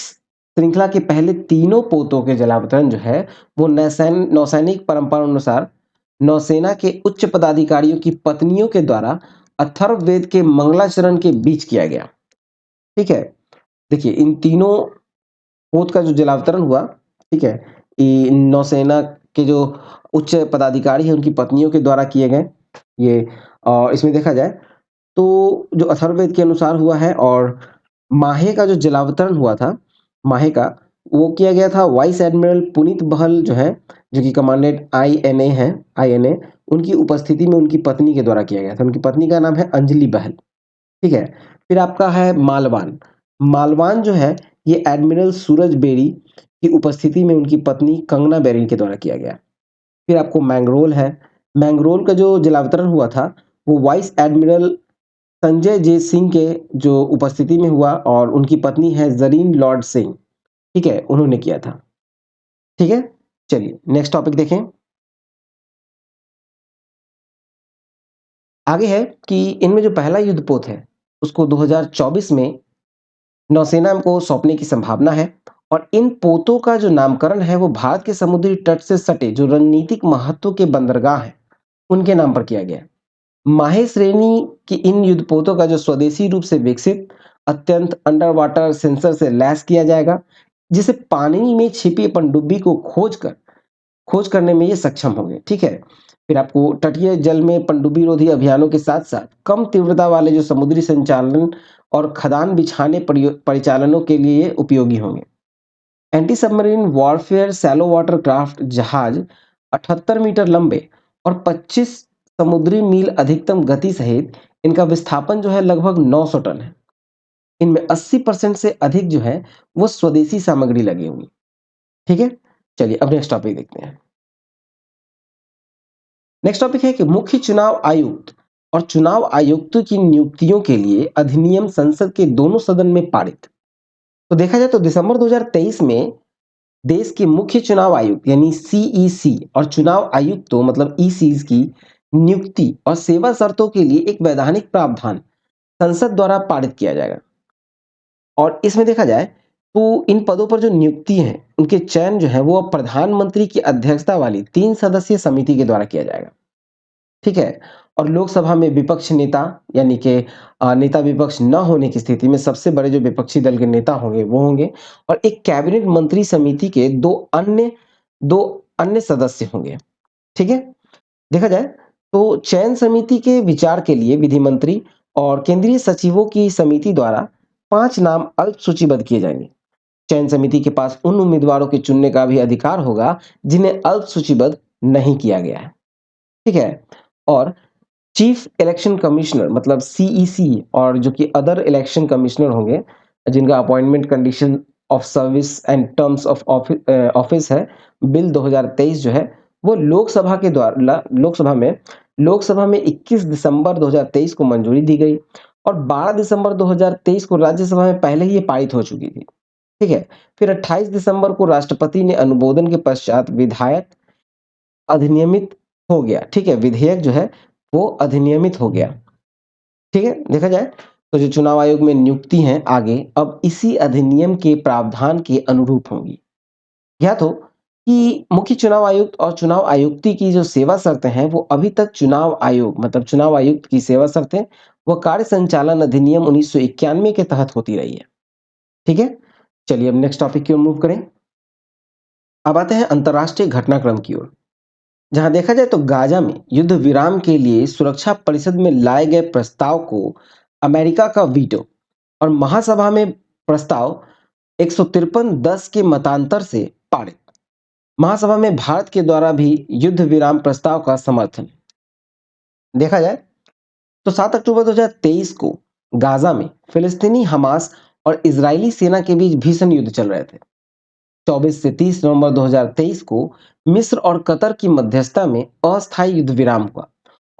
श्रृंखला के पहले तीनों पोतों के जलावतरण जो है वो नौसैनिक परंपरा अनुसार नौसेना के उच्च पदाधिकारियों की पत्नियों के द्वारा अथर्ववेद के मंगलाचरण के बीच किया गया। ठीक है। देखिए इन तीनों पोत का जो जलावतरण हुआ, ठीक है, ये नौसेना के जो उच्च पदाधिकारी हैं उनकी पत्नियों के द्वारा किए गए ये। और इसमें देखा जाए तो जो अथर्ववेद के अनुसार हुआ है और माहे का जो जलावतरण हुआ था, माहे का वो किया गया था वाइस एडमिरल पुनीत बहल जो है, जो कि कमांडेंट आईएनए है, आईएनए उनकी उपस्थिति में उनकी पत्नी के द्वारा किया गया था। उनकी पत्नी का नाम है अंजलि बहल। ठीक है। फिर आपका है मालवान। मालवान जो है ये एडमिरल सूरज बेरी की उपस्थिति में उनकी पत्नी कंगना बेरी के द्वारा किया गया। फिर आपको मैंग्रोल है। मैंग्रोल का जो जलावतरण हुआ था वो वाइस एडमिरल संजय जे सिंह के जो उपस्थिति में हुआ और उनकी पत्नी है जरीन लॉर्ड सिंह, ठीक है, उन्होंने किया था। ठीक है। चलिए नेक्स्ट टॉपिक देखें। आगे है कि इनमें जो पहला युद्धपोत है उसको 2024 में नौसेना को सौंपने की संभावना है और इन पोतों का जो नामकरण है वो भारत के समुद्री तट से सटे जो रणनीतिक महत्व के बंदरगाह हैं उनके नाम पर किया गया है। माहे श्रेणी की इन युद्धपोतों का जो स्वदेशी रूप से विकसित अत्यंत अंडर वाटर सेंसर से लैस किया जाएगा, जिसे पानी में छिपी पनडुब्बी को खोज करने में ये सक्षम होंगे। ठीक है। फिर आपको तटीय जल में पनडुब्बी रोधी अभियानों के साथ साथ कम तीव्रता वाले जो समुद्री संचालन और खदान बिछाने परिचालनों के लिए उपयोगी होंगे। Anti submarine warfare shallow water craft जहाज 78 मीटर लंबे और 25 समुद्री मील अधिकतम गति सहित इनका विस्थापन जो है लगभग 900 टन है। इनमें 80% से अधिक जो है वो स्वदेशी सामग्री लगी हुई। ठीक है। चलिए अब नेक्स्ट टॉपिक देखते हैं। नेक्स्ट टॉपिक है कि मुख्य चुनाव आयुक्त और चुनाव आयुक्त की नियुक्तियों के लिए अधिनियम संसद के दोनों सदन में पारित। तो देखा जाए तो दिसंबर 2023 में देश के मुख्य चुनाव आयुक्त यानी सीईसी और चुनाव आयुक्तों मतलब ईसीज की नियुक्ति और सेवा शर्तों के लिए एक वैधानिक प्रावधान संसद द्वारा पारित किया जाएगा। और इसमें देखा जाए तो इन पदों पर जो नियुक्ति है उनके चयन जो है वो अब प्रधानमंत्री की अध्यक्षता वाली 3 सदस्यीय समिति के द्वारा किया जाएगा। ठीक है। और लोकसभा में विपक्ष नेता यानी कि नेता विपक्ष न होने की स्थिति में सबसे बड़े जो विपक्षी दल के नेता होंगे वो होंगे और एक कैबिनेट मंत्री समिति के दो अन्य सदस्य होंगे। ठीक है। देखा जाए तो चयन समिति के विचार के लिए विधि मंत्री और केंद्रीय सचिवों की समिति द्वारा 5 नाम अल्प सूचीबद्ध किए जाएंगे। चयन समिति के पास उन उम्मीदवारों के चुनने का भी अधिकार होगा जिन्हें अल्प सूचीबद्ध नहीं किया गया है। ठीक है। और चीफ इलेक्शन कमिश्नर मतलब सीईसी और जो कि अदर इलेक्शन कमिश्नर होंगे जिनका appointment condition of service and terms of office है बिल 2023 जो है वो लोकसभा में 21 दिसंबर 2023 को मंजूरी दी गई और 12 दिसंबर 2023 को राज्यसभा में पहले ही ये पारित हो चुकी थी। ठीक है। फिर 28 दिसंबर को राष्ट्रपति ने अनुमोदन के पश्चात विधायक अधिनियमित हो गया। ठीक है। विधेयक जो है वो अधिनियमित हो गया। ठीक है। देखा जाए तो जो चुनाव आयोग में नियुक्ति है आगे अब इसी अधिनियम के प्रावधान के अनुरूप होंगी। या तो कि मुख्य चुनाव आयुक्त और चुनाव आयुक्ति की जो सेवा शर्तें हैं वो अभी तक चुनाव आयोग मतलब चुनाव आयुक्त की सेवा शर्तें वो कार्य संचालन अधिनियम 1991 के तहत होती रही है। ठीक है। चलिए अब नेक्स्ट टॉपिक की ओर मूव करें। अब आते हैं अंतरराष्ट्रीय घटनाक्रम की ओर, जहां देखा जाए तो गाजा में युद्ध विराम के लिए सुरक्षा परिषद में लाए गए प्रस्ताव को अमेरिका का वीटो और महासभा में प्रस्ताव 153-10 के मतांतर से पारित। महासभा में भारत के द्वारा भी युद्ध विराम प्रस्ताव का समर्थन। देखा जाए तो 7 अक्टूबर 2023 को गाजा में फिलिस्तीनी हमास और इजरायली सेना के बीच भीषण युद्ध चल रहे थे। 24 से 30 नवंबर 2023 को मिस्र और कतर की मध्यस्थता में अस्थायी युद्ध विराम हुआ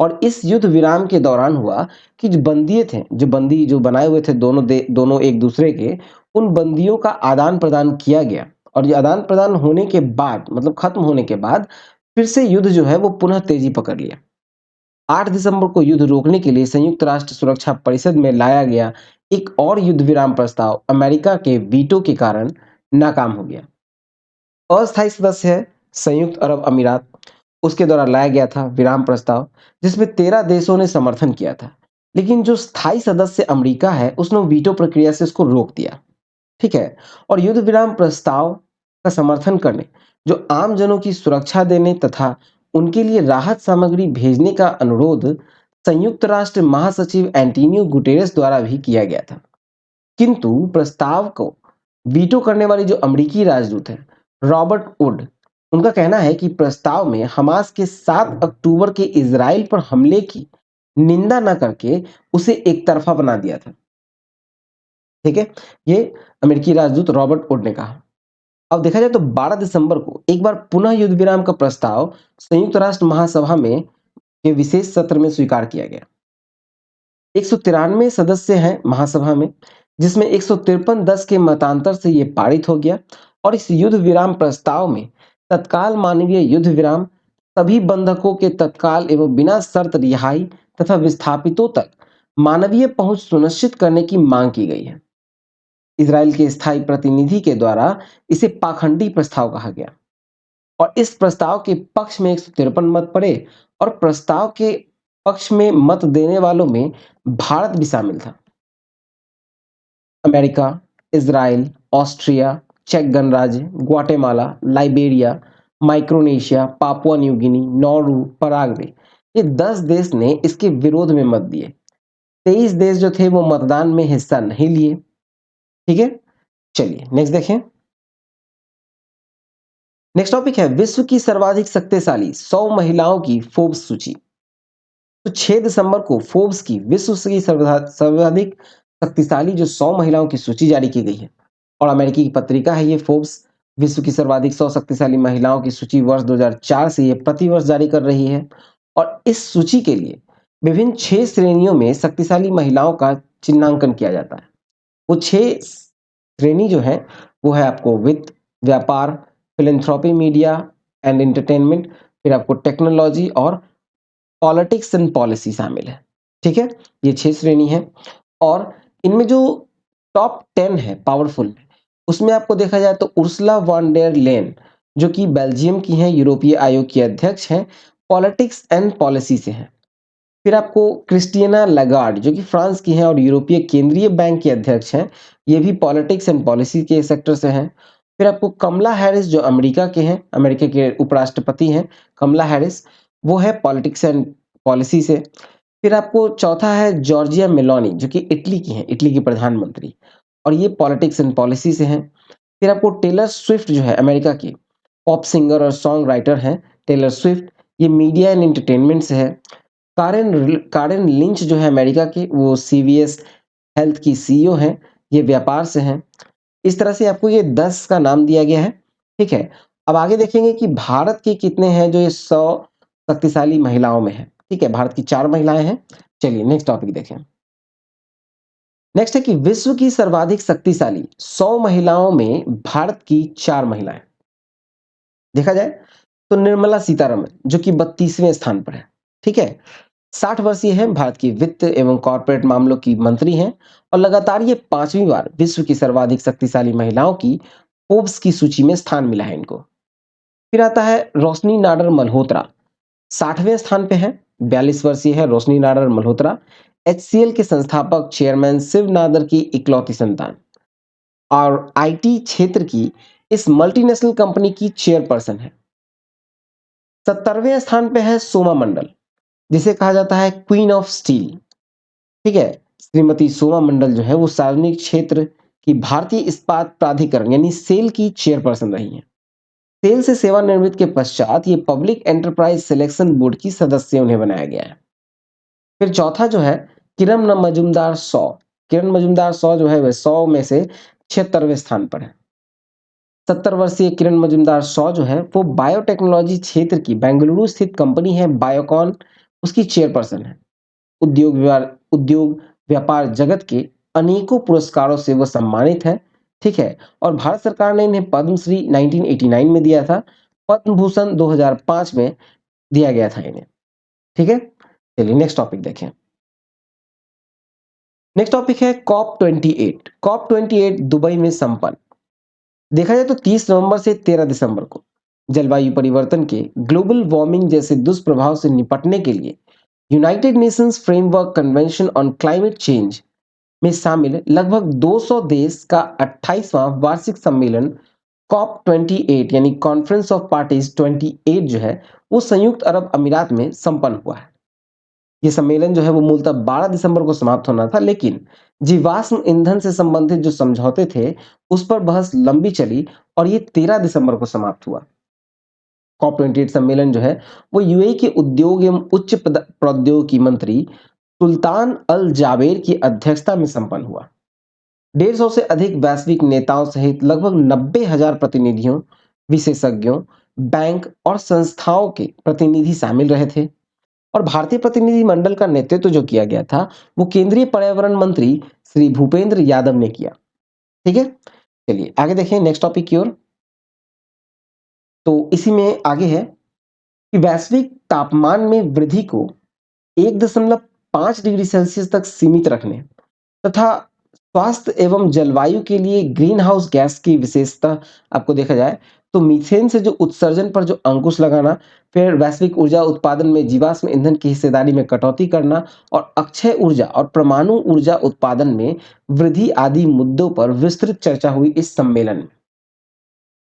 और इस युद्ध विराम के दौरान हुआ कि जो बंदी थे, जो बंदी जो बनाए हुए थे दोनों एक दूसरे के, उन बंदियों का आदान प्रदान किया गया और ये आदान प्रदान होने के बाद, मतलब खत्म होने के बाद, फिर से युद्ध जो है वो पुनः तेजी पकड़ लिया। 8 दिसंबर को युद्ध रोकने के लिए संयुक्त राष्ट्र सुरक्षा परिषद में लाया गया एक और युद्ध विराम प्रस्ताव अमेरिका के वीटो के कारण नाकाम हो गया। अस्थायी सदस्य है संयुक्त अरब अमीरात, उसके द्वारा लाया गया था विराम प्रस्ताव जिसमें 13 देशों ने समर्थन किया था, लेकिन जो स्थायी सदस्य अमेरिका है उसने वीटो प्रक्रिया से उसको रोक दिया। ठीक है, और युद्ध विराम प्रस्ताव का समर्थन करने, जो आम जनों की सुरक्षा देने तथा उनके लिए राहत सामग्री भेजने का अनुरोध संयुक्त राष्ट्र महासचिव एंटोनियो गुटेरेस द्वारा भी किया गया था, किंतु प्रस्ताव को वीटो करने वाली जो अमेरिकी राजदूत है रॉबर्ट वुड, उनका कहना है कि प्रस्ताव में हमास के 7 अक्टूबर के इजराइल पर हमले की निंदा न करके उसे एक तरफा बना दिया था। ठीक है, ये अमेरिकी राजदूत रॉबर्ट वुड ने कहा। अब देखा जाए तो 12 दिसंबर को एक बार पुनः युद्ध विराम का प्रस्ताव संयुक्त राष्ट्र महासभा में के विशेष सत्र में स्वीकार किया गया। 193 सदस्य हैं महासभा में, जिसमें 153-10 के मतांतर से ये पारित हो गया और इस युद्ध विराम प्रस्ताव में तत्काल मानवीय युद्ध विराम, सभी बंधकों के तत्काल एवं बिना शर्त रिहाई तथा विस्थापितों तक मानवीय पहुंच सुनिश्चित करने की मांग की गई है। इजराइल के स्थायी प्रतिनिधि के द्वारा इसे पाखंडी प्रस्ताव कहा गया और इस प्रस्ताव के पक्ष में 153 मत पड़े और प्रस्ताव के पक्ष में मत देने वालों में भारत भी शामिल था। अमेरिका, इजराइल, ऑस्ट्रिया, चेक गणराज्य, Guatemala, Liberia, Micronesia, Papua New Guinea, Nauru, Paraguay, ये 10 देश ने इसके विरोध में मत दिए। 23 देश जो थे वो मतदान में हिस्सा नहीं लिए। ठीक है, चलिए नेक्स्ट देखें। नेक्स्ट टॉपिक है विश्व की सर्वाधिक शक्तिशाली 100 महिलाओं की फोर्ब्स सूची। तो 6 दिसंबर को फोर्ब्स की विश्व की सर्वाधिक शक्तिशाली जो 100 महिलाओं की सूची जारी की गई है और अमेरिकी की पत्रिका है ये फोर्ब्स, विश्व की सर्वाधिक 100 शक्तिशाली महिलाओं की सूची वर्ष 2004 से ये प्रतिवर्ष जारी कर रही है और इस सूची के लिए विभिन्न 6 श्रेणियों में शक्तिशाली महिलाओं का चिन्हांकन किया जाता है। वो 6 श्रेणी जो है वो है आपको वित्त, व्यापार, फिलैंथ्रोपी, मीडिया एंड एंटरटेनमेंट, फिर आपको टेक्नोलॉजी और पॉलिटिक्स एंड पॉलिसी शामिल है। ठीक है, ये 6 श्रेणी है और इनमें जो टॉप 10 है पावरफुल, उसमें आपको देखा जाए तो उर्सुला वॉन डेर लेyen जो कि बेल्जियम की हैं, यूरोपीय आयोग की अध्यक्ष हैं, पॉलिटिक्स एंड पॉलिसी से हैं। फिर आपको क्रिस्टियाना लगार्ड जो कि फ्रांस की हैं और यूरोपीय केंद्रीय बैंक की अध्यक्ष हैं, ये भी पॉलिटिक्स एंड पॉलिसी के सेक्टर से हैं। फिर आपको कमला हैरिस जो अमेरिका के हैं, अमेरिका के उपराष्ट्रपति हैं कमला हैरिस, वो है पॉलिटिक्स एंड पॉलिसी से। फिर आपको चौथा है जॉर्जिया मेलोनी जो कि इटली की हैं, इटली की प्रधानमंत्री, और ये पॉलिटिक्स एंड पॉलिसी से हैं। फिर आपको टेलर स्विफ्ट जो है अमेरिका की पॉप सिंगर और सॉन्ग राइटर हैं टेलर स्विफ्ट, ये मीडिया एंड एंटरटेनमेंट से है। कारेन लिंच जो है अमेरिका की, वो सीवीएस हेल्थ की सीईओ हैं, ये व्यापार से हैं। इस तरह से आपको ये 10 का नाम दिया गया है। ठीक है, अब आगे देखेंगे कि भारत के कितने हैं जो ये 100 शक्तिशाली महिलाओं में है। ठीक है, भारत की 4 महिलाएं हैं। चलिए नेक्स्ट टॉपिक देखें। नेक्स्ट है कि विश्व की सर्वाधिक शक्तिशाली 100 महिलाओं में भारत की 4 महिलाएं। देखा जाए तो निर्मला सीतारमण जो कि 32वें स्थान पर है। ठीक है, 60 वर्षीय है, भारत की वित्त एवं कॉर्पोरेट मामलों की मंत्री हैं और लगातार ये 5वीं बार विश्व की सर्वाधिक शक्तिशाली महिलाओं की फोर्ब्स की सूची में स्थान मिला है इनको। फिर आता है रोशनी नाडर मल्होत्रा, 60वें स्थान पे है, 42 वर्षीय है रोशनी नाडर मल्होत्रा, एचसीएल के संस्थापक चेयरमैन शिव नादर की इकलौती संतान और आईटी क्षेत्र की इस मल्टीनेशनल कंपनी की चेयरपर्सन है। 70वें स्थान पे है सोमा मंडल, जिसे कहा जाता है क्वीन ऑफ स्टील। ठीक है, श्रीमती सोमा मंडल जो है वो सार्वजनिक क्षेत्र की भारतीय इस्पात प्राधिकरण यानी सेल की चेयरपर्सन रही हैं। सेल से सेवानिवृत्त के पश्चात ये पब्लिक एंटरप्राइज सिलेक्शन बोर्ड की सदस्य उन्हें बनाया गया है। फिर चौथा जो है किरण मजूमदार सौ जो है वह 100 में से 76वें स्थान पर है। 70 वर्षीय किरण मजूमदार शॉ जो है वो बायोटेक्नोलॉजी क्षेत्र की बेंगलुरु स्थित कंपनी है बायोकॉन, उसकी चेयरपर्सन है। उद्योग व्यापार जगत के अनेकों पुरस्कारों से वो सम्मानित है। ठीक है, और भारत सरकार ने इन्हें पद्मश्री 1989 में दिया था, पद्म भूषण 2005 में दिया गया था इन्हें। ठीक है, चलिए नेक्स्ट टॉपिक देखें। नेक्स्ट टॉपिक है COP28 दुबई में संपन्न। देखा जाए तो 30 नवंबर से 13 दिसंबर को जलवायु परिवर्तन के ग्लोबल वार्मिंग जैसे दुष्प्रभाव से निपटने के लिए United Nations framework convention on climate change में शामिल लगभग 200 देश का 28वां वार्षिक सम्मेलन COP28 यानी कॉन्फ्रेंस ऑफ पार्टीज 28 जो है वो संयुक्त अरब अमीरात में संपन्न हुआ है। ये सम्मेलन जो है वो मूलतः 12 दिसंबर को समाप्त होना था, लेकिन जीवाश्म ईंधन से संबंधित जो समझौते थे उस पर बहस लंबी चली और ये 13 दिसंबर को समाप्त हुआ। COP28 सम्मेलन जो है वो यूएई के उद्योग एवं उच्च प्रौद्योगिकी मंत्री सुल्तान अल जाबेर की अध्यक्षता में संपन्न हुआ। 150 से अधिक वैश्विक नेताओं सहित लगभग 90,000 प्रतिनिधियों, विशेषज्ञों, बैंक और संस्थाओं के प्रतिनिधि शामिल रहे थे। और भारतीय प्रतिनिधि मंडल का नेतृत्व जो किया गया था वो केंद्रीय पर्यावरण मंत्री श्री भूपेंद्र यादव ने किया। ठीक है, चलिए आगे देखें नेक्स्ट टॉपिक की ओर। तो इसी में आगे है कि वैश्विक तापमान में वृद्धि को 1.5 डिग्री सेल्सियस तक सीमित रखने तथा स्वास्थ्य एवं जलवायु के लिए ग्रीन हाउस गैस की विशेषता आपको देखा जाए तो मीथेन से जो उत्सर्जन पर जो अंकुश लगाना, फिर वैश्विक ऊर्जा उत्पादन में जीवाश्म ईंधन की हिस्सेदारी में कटौती करना और अक्षय ऊर्जा और परमाणु ऊर्जा उत्पादन में वृद्धि आदि मुद्दों पर विस्तृत चर्चा हुई इस सम्मेलन में।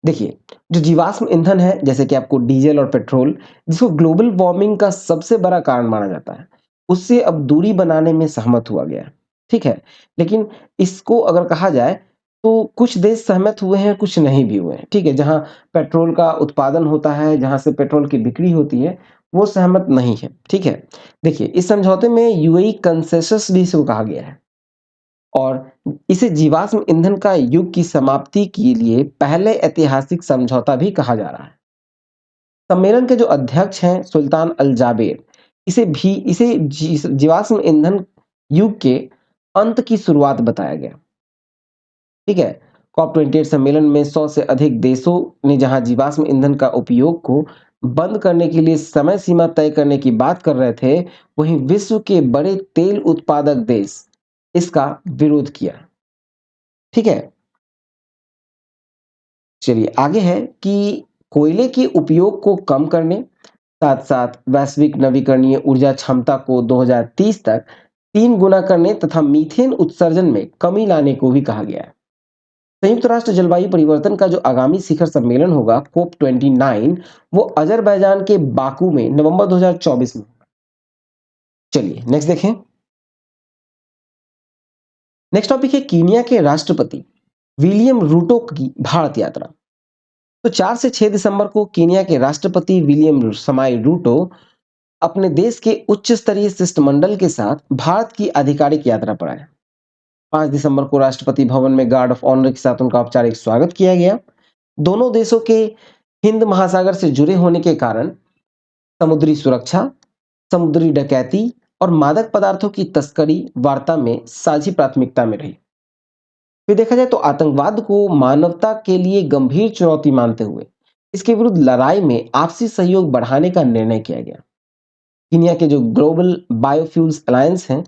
देखिए, जो जीवाश्म ईंधन है जैसे कि आपको डीजल और पेट्रोल, जिसको ग्लोबल वार्मिंग का सबसे बड़ा कारण माना जाता है, उससे अब दूरी बनाने में सहमत हुआ गया है। ठीक है, लेकिन इसको अगर कहा जाए तो कुछ देश सहमत हुए हैं, कुछ नहीं भी हुए हैं। ठीक है, जहां पेट्रोल का उत्पादन होता है, जहां से पेट्रोल की बिक्री होती है, वो सहमत नहीं है। ठीक है, देखिए इस समझौते में यूएई कंसेंसस भी इसको कहा गया है और इसे जीवाश्म ईंधन का युग की समाप्ति के लिए पहले ऐतिहासिक समझौता भी कहा जा रहा है। सम्मेलन के जो अध्यक्ष हैं सुल्तान अल जाबेर, इसे जीवाश्म ईंधन युग के अंत की शुरुआत बताया गया। ठीक है, COP28 सम्मेलन में 100 से अधिक देशों ने जहां जीवाश्म ईंधन का उपयोग को बंद करने के लिए समय सीमा तय करने की बात कर रहे थे, वहीं विश्व के बड़े तेल उत्पादक देश इसका विरोध किया। ठीक है, चलिए आगे है कि कोयले के उपयोग को कम करने, साथ-साथ वैश्विक नवीकरणीय ऊर्जा क्षमता को 2030 तक 3 गुना करने तथा मीथेन उत्सर्जन में कमी लाने को भी कहा गया है। संयुक्त राष्ट्र जलवायु परिवर्तन का जो आगामी शिखर सम्मेलन होगा COP29 वो अजरबैजान के बाकू में नवंबर 2024 में। चलिए नेक्स्ट देखें। नेक्स्ट टॉपिक है कीनिया के राष्ट्रपति विलियम रूटो की भारत यात्रा। तो 4 से 6 दिसंबर को कीनिया के राष्ट्रपति विलियम समाई रूटो अपने देश के उच्च स्तरीय शिष्टमंडल के साथ भारत की आधिकारिक यात्रा पर आए। 5 दिसंबर को राष्ट्रपति भवन में गार्ड ऑफ ऑनर के साथ उनका औपचारिक स्वागत किया गया। दोनों देशों के हिंद महासागर से जुड़े होने के कारण समुद्री सुरक्षा, समुद्री डकैती और मादक पदार्थों की तस्करी वार्ता में साझी प्राथमिकता में रही। फिर देखा जाए तो आतंकवाद को मानवता के लिए गंभीर चुनौती मानते हुए इसके विरुद्ध लड़ाई में आपसी सहयोग बढ़ाने का निर्णय किया गया। कीनिया के जो ग्लोबल बायोफ्यूल्स अलायंस हैं,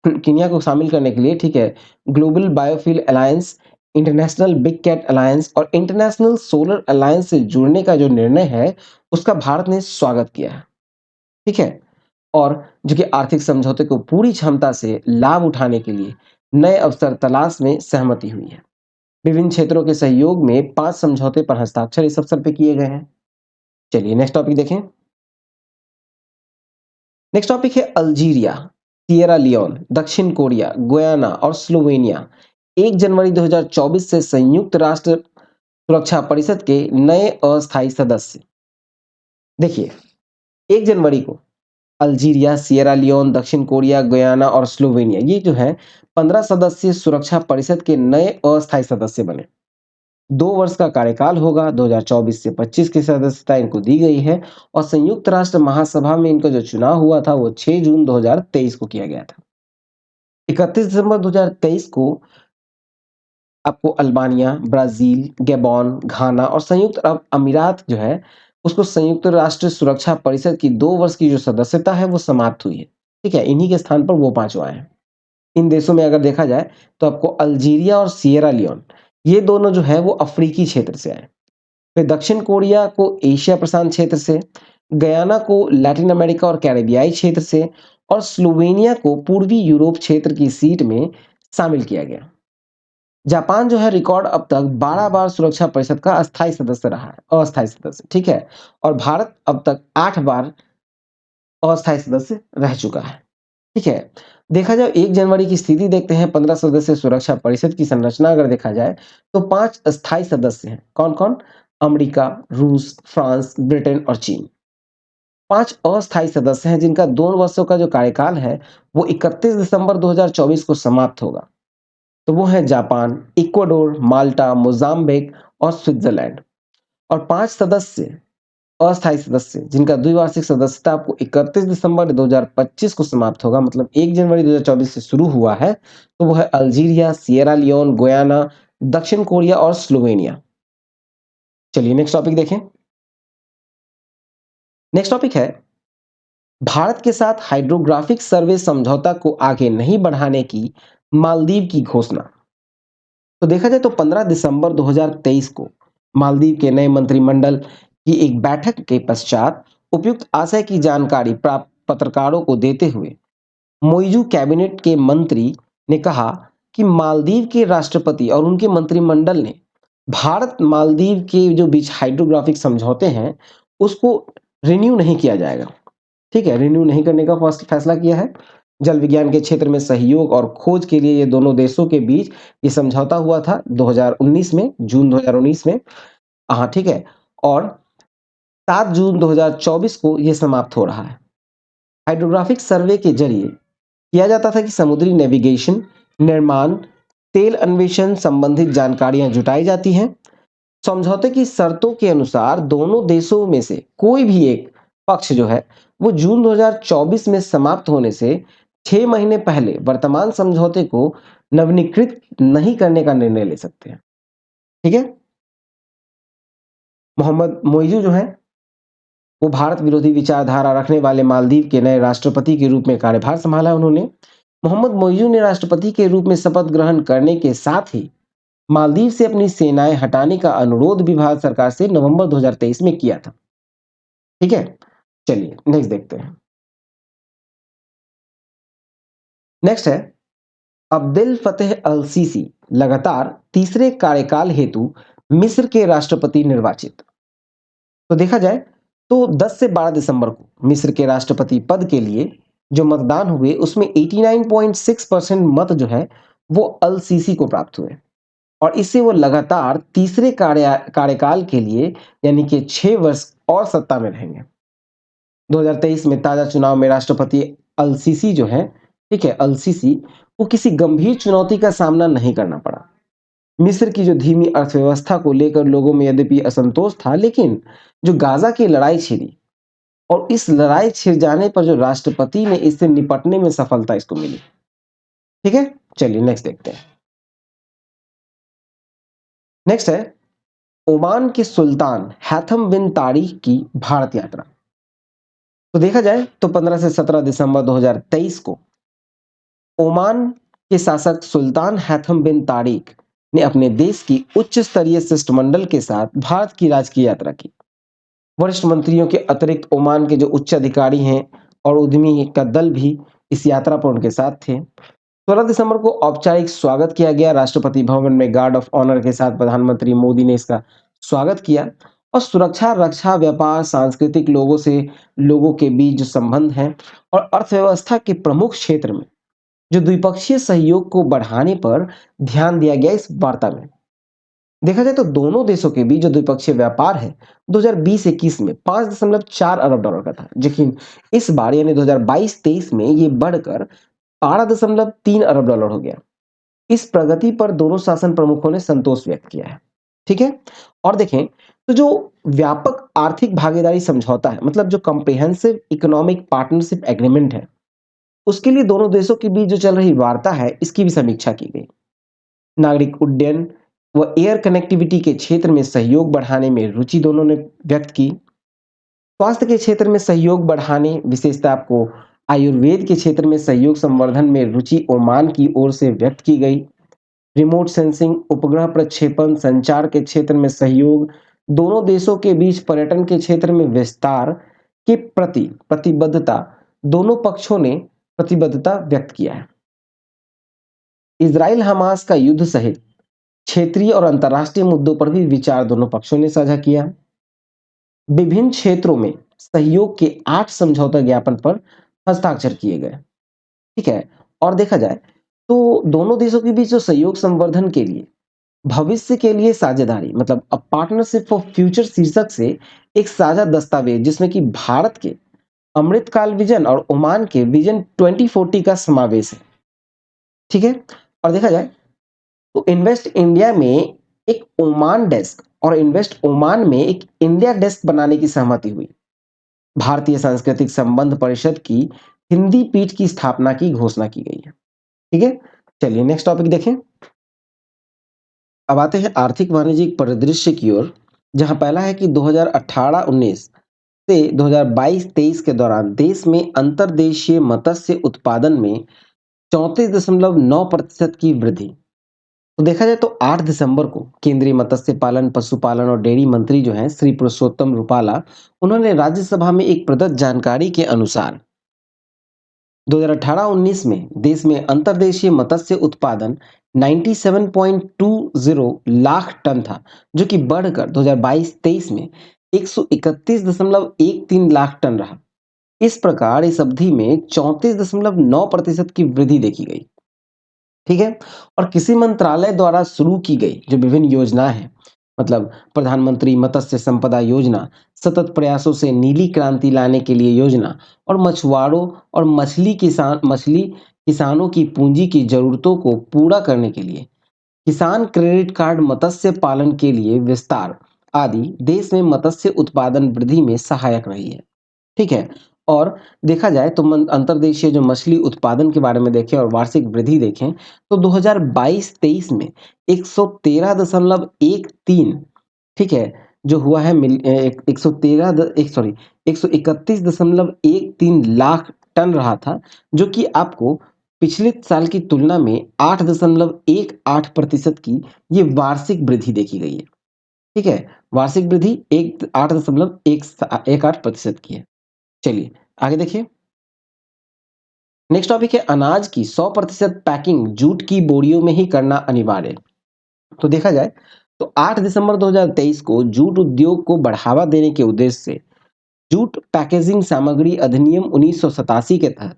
कीनिया को शामिल करने के लिए, ठीक है, Global Biofuel Alliance, International Big Cat Alliance और इंटरनेशनल सोलर अलायंस से जुड़ने का जो निर्णय है उसका भारत ने स्वागत किया है। ठीक है, और जो कि आर्थिक समझौते को पूरी क्षमता से लाभ उठाने के लिए नए अवसर तलाश में सहमति हुई है। विभिन्न क्षेत्रों के सहयोग में 5 समझौते पर हस्ताक्षर इस अवसर पे किए गए हैं। चलिए नेक्स्ट टॉपिक देखें। नेक्स्ट टॉपिक है अल्जीरिया। सिएरा लियोन, दक्षिण कोरिया, गुयाना और स्लोवेनिया 1 जनवरी 2024 से संयुक्त राष्ट्र सुरक्षा परिषद के नए अस्थायी सदस्य। देखिए, 1 जनवरी को अल्जीरिया, सिएरा लियोन, दक्षिण कोरिया, गुयाना और स्लोवेनिया ये जो है 15 सदस्यीय सुरक्षा परिषद के नए अस्थायी सदस्य बने। 2 वर्ष का कार्यकाल होगा, 2024 से 25 की सदस्यता इनको दी गई है और संयुक्त राष्ट्र महासभा में इनका जो चुनाव हुआ था वो 6 जून 2023 को किया गया था। 31 दिसंबर 2023 को आपको अल्बानिया, ब्राज़ील, गैबोन, घाना और संयुक्त अरब अमीरात जो है, उसको संयुक्त राष्ट्र सुरक्षा परिषद की 2 वर्ष की जो सदस्यता है वो समाप्त हुई है। ठीक है? इन्हीं के स्थान पर वो 5वाँ है। इन देशों में अगर देखा जाए तो आपको अल्जीरिया और सिएरा लियोन ये दोनों जो है वो अफ्रीकी क्षेत्र से आए। फिर दक्षिण कोरिया को एशिया प्रशांत क्षेत्र से, गयाना को लैटिन अमेरिका और कैरिबियाई क्षेत्र से और स्लोवेनिया को पूर्वी यूरोप क्षेत्र की सीट में शामिल किया गया। जापान जो है रिकॉर्ड अब तक 12 बार सुरक्षा परिषद का अस्थायी सदस्य रहा है, अस्थायी सदस्य, ठीक है? और भारत अब तक 8 बार अस्थायी सदस्य रह चुका है, ठीक है? देखा जाए 1 जनवरी की स्थिति देखते हैं 15 सदस्य सुरक्षा परिषद की संरचना अगर देखा जाए तो 5 अस्थायी सदस्य हैं। कौन-कौन? अमेरिका, रूस, फ्रांस, ब्रिटेन और चीन। 5 अस्थायी सदस्य हैं जिनका 2 वर्षों का जो कार्यकाल है वो 31 दिसंबर 2024 को समाप्त होगा। तो वो है जापान, इक्वाडोर, माल्टा, मोज़ाम्बिक और स्विट्ज़रलैंड। और 5 सदस्य अस्थायी सदस्य जिनका द्विवार्षिक सदस्यता आपको 31 दिसंबर 2025 को समाप्त होगा, मतलब 1 जनवरी 2024 से शुरू हुआ है, तो वो है अल्जीरिया, सिएरा लियोन, गुयाना, दक्षिण कोरिया और स्लोवेनिया। चलिए नेक्स्ट टॉपिक देखें। नेक्स्ट टॉपिक है भारत के साथ हाइड्रोग्राफिक सर्वे समझौता को आगे नहीं बढ़ाने की मालदीव की घोषणा। तो देखा जाए तो 15 दिसंबर 2023 को मालदीव के नए मंत्रिमंडल की एक बैठक के पश्चात उपयुक्त आशय की जानकारी प्राप्त पत्रकारों को देते हुए मोइजू कैबिनेट के मंत्री ने कहा कि मालदीव के राष्ट्रपति और उनके मंत्रिमंडल ने भारत मालदीव के जो बीच हाइड्रोग्राफिक समझौते हैं उसको रिन्यू नहीं किया जाएगा। ठीक है, रिन्यू नहीं करने का फैसला किया है। जल विज्ञान के क्षेत्र में सहयोग और खोज के लिए ये दोनों देशों के बीच ये समझौता हुआ था 2019 में, जून 2019 में। हाँ, ठीक है। और 7 जून 2024 को ये समाप्त हो रहा है। हाइड्रोग्राफिक सर्वे के जरिए किया जाता था कि समुद्री नेविगेशन, निर्माण, तेल अन्वेषण संबंधित जानकारियां जुटाई जाती हैं। समझौते की शर्तों के अनुसार दोनों देशों में से कोई भी एक पक्ष जो है वो जून 2024 में समाप्त होने से 6 महीने पहले वर्तमान समझौते को नवीनीकृत नहीं करने का निर्णय ले सकते हैं। ठीक है? मोहम्मद मोइजू जो है वो भारत विरोधी विचारधारा रखने वाले मालदीव के नए राष्ट्रपति के रूप में कार्यभार संभाला उन्होंने। मोहम्मद मोइजू ने राष्ट्रपति के रूप में शपथ ग्रहण करने के साथ ही मालदीव से अपनी सेनाएं हटाने का अनुरोध भी भारत सरकार से नवंबर 2023 में किया था। ठीक है? चलिए नेक्स्ट देखते हैं। नेक्स्ट है अब्देल फतेह अल सीसी लगातार तीसरे कार्यकाल हेतु मिस्र के राष्ट्रपति निर्वाचित। तो देखा जाए तो 10 से 12 दिसंबर को मिस्र के राष्ट्रपति पद के लिए जो मतदान हुए उसमें 89.6% मत जो है वो अल सीसी को प्राप्त हुए और इससे वो लगातार तीसरे कार्यकाल के लिए यानी कि 6 वर्ष और सत्ता में रहेंगे। 2023 में ताजा चुनाव में राष्ट्रपति अल सीसी जो है, ठीक है, अल सीसी वो किसी गंभीर चुनौती का सामना नहीं करना पड़ा। मिस्र की जो धीमी अर्थव्यवस्था को लेकर लोगों में यद्यपि असंतोष था, लेकिन जो गाजा की लड़ाई छिड़ी और इस लड़ाई छिड़ जाने पर जो राष्ट्रपति ने इससे निपटने में सफलता इसको मिली। ठीक है? चलिए नेक्स्ट देखते हैं। नेक्स्ट है ओमान के सुल्तान हैथम बिन तारिक की भारत यात्रा। तो देखा जाए तो 15 से 17 दिसंबर 2023 को ओमान के शासक सुल्तान हैथम बिन तारिक ने अपने देश की उच्च स्तरीय शिष्टमंडल के साथ भारत की राजकीय यात्रा की। वरिष्ठ मंत्रियों के अतिरिक्त ओमान के जो उच्च अधिकारी हैं और उद्यमी का दल भी इस यात्रा पर उनके साथ थे। 16 दिसंबर को औपचारिक स्वागत किया गया राष्ट्रपति भवन में गार्ड ऑफ ऑनर के साथ प्रधानमंत्री मोदी ने इसका स्वागत किया और सुरक्षा, रक्षा, व्यापार, सांस्कृतिक लोगों के बीच जो संबंध हैं और अर्थव्यवस्था के प्रमुख क्षेत्र में जो द्विपक्षीय सहयोग को बढ़ाने पर ध्यान दिया गया इस वार्ता में। देखा जाए तो दोनों देशों के बीच जो द्विपक्षीय व्यापार है 2020-21 में 5.4 अरब डॉलर का था, लेकिन इस बार यानी 2022-23 में ये बढ़कर 12.3 अरब डॉलर हो गया। इस प्रगति पर दोनों शासन प्रमुखों ने संतोष व्यक्त किया है। ठीक है। और देखें तो जो व्यापक आर्थिक भागीदारी समझौता है, मतलब जो कॉम्प्रिहेंसिव इकोनॉमिक पार्टनरशिप एग्रीमेंट है, उसके लिए दोनों देशों के बीच जो चल रही वार्ता है इसकी भी समीक्षा की गई। नागरिक उड्डयन व एयर कनेक्टिविटी के क्षेत्र में सहयोग बढ़ाने में रुचि दोनों ने व्यक्त की। स्वास्थ्य के क्षेत्र में सहयोग बढ़ाने, विशेषतः आपको आयुर्वेद के क्षेत्र में सहयोग संवर्धन में रुचि ओमान की ओर से व्यक्त की गई। रिमोट सेंसिंग, उपग्रह प्रक्षेपण, संचार के क्षेत्र में सहयोग, दोनों देशों के बीच पर्यटन के क्षेत्र में विस्तार के प्रति प्रतिबद्धता, दोनों पक्षों ने प्रतिबद्धता व्यक्त किया है। इजराइल हमास का युद्ध सहित क्षेत्रीय और अंतर्राष्ट्रीय मुद्दों पर भी विचार दोनों पक्षों ने साझा किया। विभिन्न क्षेत्रों में सहयोग के 8 समझौता ज्ञापन पर हस्ताक्षर किए गए। ठीक है। और देखा जाए तो दोनों देशों के बीच जो सहयोग संवर्धन के लिए भविष्य के लिए साझेदारी, मतलब अ पार्टनरशिप फॉर फ्यूचर शीर्षक से एक साझा दस्तावेज जिसमें कि भारत के अमृतकाल विजन और ओमान के विजन 2040 का समावेश है। ठीक है। और देखा जाए तो इन्वेस्ट इंडिया में एक ओमान डेस्क और इन्वेस्ट ओमान में एक इंडिया डेस्क बनाने की सहमति हुई। भारतीय सांस्कृतिक संबंध परिषद की हिंदी पीठ की स्थापना की घोषणा की गई है। ठीक है। चलिए नेक्स्ट टॉपिक देखें। अब आते हैं आर्थिक वाणिज्यिक परिदृश्य की ओर, जहां पहला है कि 2018-19 से 2022-23 के दौरान देश में अंतर्देशीय मत्स्य उत्पादन में 34.9% की वृद्धि। तो देखा जाए तो 8 दिसंबर को केंद्रीय मत्स्य पालन, पशुपालन और डेयरी मंत्री जो हैं श्री पुरुषोत्तम रुपाला, उन्होंने राज्यसभा में एक प्रदत्त जानकारी के अनुसार 2018-19 में देश में अंतर्देशीय मत्स्य उत्पादन 97.20 लाख टन था, जो कि बढ़कर 2022-23 में 131.13 लाख टन रहा। इस प्रकार इस अवधि में 34.9% की वृद्धि देखी गई। ठीक है। और किसी मंत्रालय द्वारा शुरू की गई जो विभिन्न योजनाएं हैं, मतलब प्रधानमंत्री मत्स्य संपदा योजना, सतत प्रयासों से नीली क्रांति लाने के लिए योजना और मछुआरों और मछली किसानों की पूंजी की जरूरतों को पूरा करने के लिए किसान क्रेडिट कार्ड, मत्स्य पालन के लिए विस्तार आदि देश में मत्स्य उत्पादन वृद्धि में सहायक रही है। ठीक है। और देखा जाए तो अंतर्देशीय जो मछली उत्पादन के बारे में देखें और वार्षिक वृद्धि देखें तो 2022-23 में 113.13, ठीक है, जो हुआ है 131.13 लाख टन रहा था, जो कि आपको पिछले साल की तुलना में 8.18% की ये वार्षिक वृद्धि देखी गई है। ठीक है। वार्षिक वृद्धि 8.18% की है। चलिए आगे देखिए। नेक्स्ट टॉपिक है अनाज की 100% पैकिंग जूट की बोरियों में ही करना अनिवार्य। तो देखा जाए तो 8 दिसंबर 2023 को जूट उद्योग को बढ़ावा देने के उद्देश्य से जूट पैकेजिंग सामग्री अधिनियम 1987 के तहत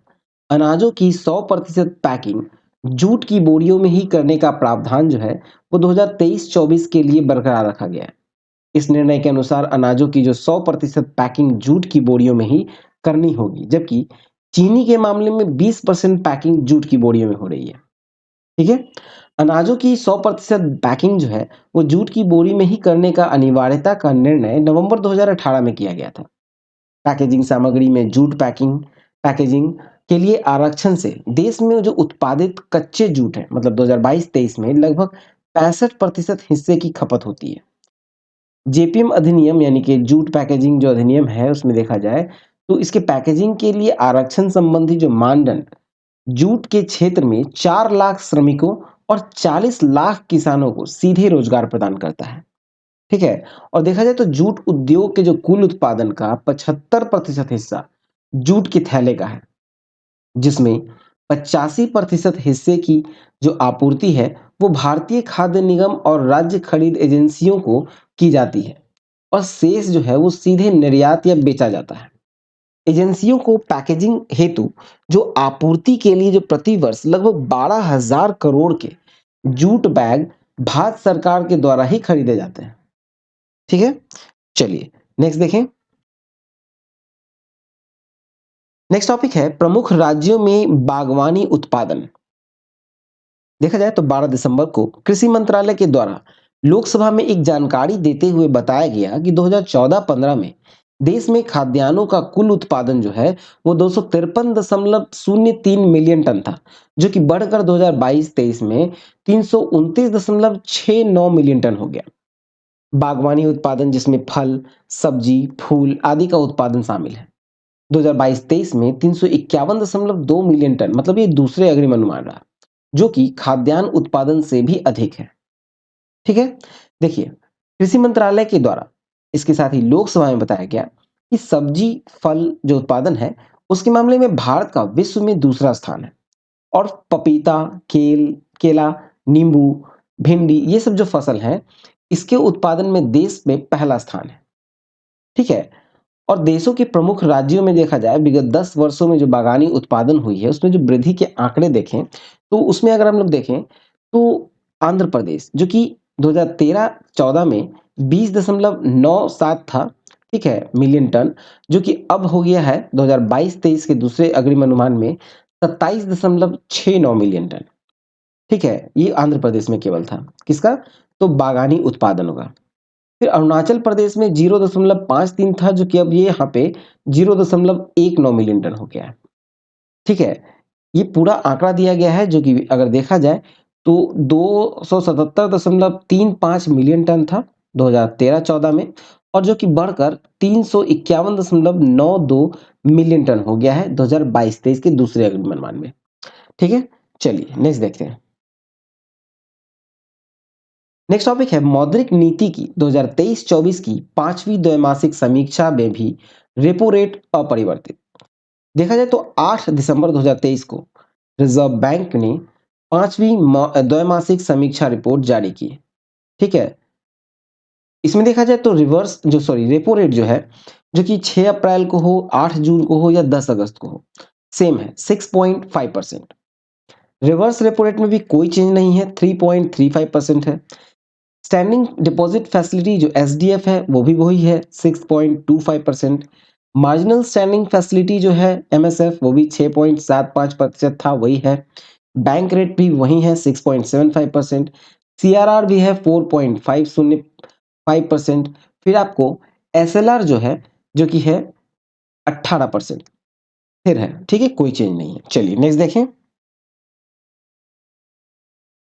अनाजों की 100% पैकिंग जूट की बोरियों में ही करने का प्रावधान जो है वो 2023-24 के लिए बरकरार रखा गया है। इस निर्णय के अनुसार अनाजों की जो 100% पैकिंग जूट की बोरियों में ही करनी होगी, जबकि चीनी के मामले में 20% पैकिंग जूट की बोरियों में हो रही है। ठीक है। अनाजों की 100% पैकिंग जो है वो जूट की बोरी में ही करने का अनिवार्यता का निर्णय नवंबर 2018 में किया गया था। पैकेजिंग सामग्री में जूट पैकेजिंग के लिए आरक्षण से देश में जो उत्पादित कच्चे जूट है, मतलब 2022-23 में लगभग 65% हिस्से की खपत होती है। जेपीएम अधिनियम यानी कि जूट पैकेजिंग जो अधिनियम है उसमें देखा जाए तो इसके पैकेजिंग के लिए आरक्षण संबंधी जो मानदंड जूट के क्षेत्र में 4 लाख श्रमिकों और 40 लाख किसानों को सीधे रोजगार प्रदान करता है। ठीक है। और देखा जाए तो जूट उद्योग के जो कुल उत्पादन का 75% हिस्सा जूट के थैले का है, जिसमें 85% हिस्से की जो आपूर्ति है वो भारतीय खाद्य निगम और राज्य खरीद एजेंसियों को की जाती है। और शेष जो है वो सीधे निर्यात या बेचा जाता है। एजेंसियों को पैकेजिंग हेतु जो आपूर्ति के लिए जो प्रति वर्ष लगभग 12,000 करोड़ के जूट बैग भारत सरकार के द्वारा ही खरीदे जाते हैं। ठीक है, चलिए नेक्स्ट देखें। नेक्स्ट टॉपिक है प्रमुख राज्यों में बागवानी उत्पादन। देखा जाए तो 12 दिसंबर को कृषि मंत्रालय के द्वारा लोकसभा में एक जानकारी देते हुए बताया गया कि 2014-15 में देश में खाद्यान्नों का कुल उत्पादन जो है वो 253.03 मिलियन टन था, जो कि बढ़कर 2022-23 में 329.69 मिलियन टन हो गया। बागवानी उत्पादन जिसमें फल, सब्जी, फूल आदि का उत्पादन शामिल है। 2022-23 में 351.2 मिलियन टन, मतलब ये दूसरे अग्रिम अनुमान रहा, जो कि खाद्यान्न उत्पादन से भी अधिक है। ठीक है, देखिए कृषि मंत्रालय के द्वारा इसके साथ ही लोकसभा में बताया गया कि सब्जी फल जो उत्पादन है उसके मामले में भारत का विश्व में दूसरा स्थान है, और पपीता, केला, नींबू, भिंडी ये सब जो फसल हैं इसके उत्पादन में देश में पहला स्थान है। ठीक है, और देशों के प्रमुख राज्यों में देखा जाए विगत 10 वर्षों में जो बागानी उत्पादन हुई है उसमें जो वृद्धि के आंकड़े देखें तो उसमें अगर हम लोग देखें तो आंध्र प्रदेश जो कि 2013-14 में 20.97 था, ठीक है, मिलियन टन, जो कि अब हो गया है 2022-23 के दूसरे अग्रिम अनुमान में 27.69 मिलियन टन। ठीक है, ये आंध्र प्रदेश में केवल था किसका, तो बागानी उत्पादन होगा। फिर अरुणाचल प्रदेश में 0.53 था, जो कि अब ये यहाँ पे 0.19 मिलियन टन हो गया है। ठीक है, ये पूरा आंकड़ा दिया गया है जो कि अगर देखा जाए तो 277.35 मिलियन टन था 2013-14 में, और जो कि बढ़कर 351.92 मिलियन टन हो गया है 2022-23 के दूसरे अग्रिम अनुमान में। ठीक है, चलिए नेक्स्ट देखते हैं। नेक्स्ट टॉपिक है मौद्रिक नीति की 2023-24 की 5वीं द्वैमासिक समीक्षा में भी रेपो रेट अपरिवर्तित। देखा जाए तो 8 दिसंबर 2023 को रिजर्व बैंक ने 5वीं द्वैमासिक समीक्षा रिपोर्ट जारी की। ठीक है, इसमें देखा जाए तो रेपो रेट जो है जो कि 6 अप्रैल को हो, 8 जून को हो या 10 अगस्त को हो, सेम है 6.5%। रिवर्स रेपो रेट में भी कोई चेंज नहीं है, 3.35% है। स्टैंडिंग डिपॉजिट फैसिलिटी जो एसडीएफ है वो भी वही है 6.25%। मार्जिनल स्टैंडिंग फैसिलिटी जो है एमएसएफ वो भी 6.75% था, वही है। बैंक रेट भी वही है 6.75%। सीआरआर भी है 4.505%। फिर आपको एसएलआर जो है जो कि है 18% फिर है। ठीक है, कोई चेंज नहीं है। चलिए नेक्स्ट देखें।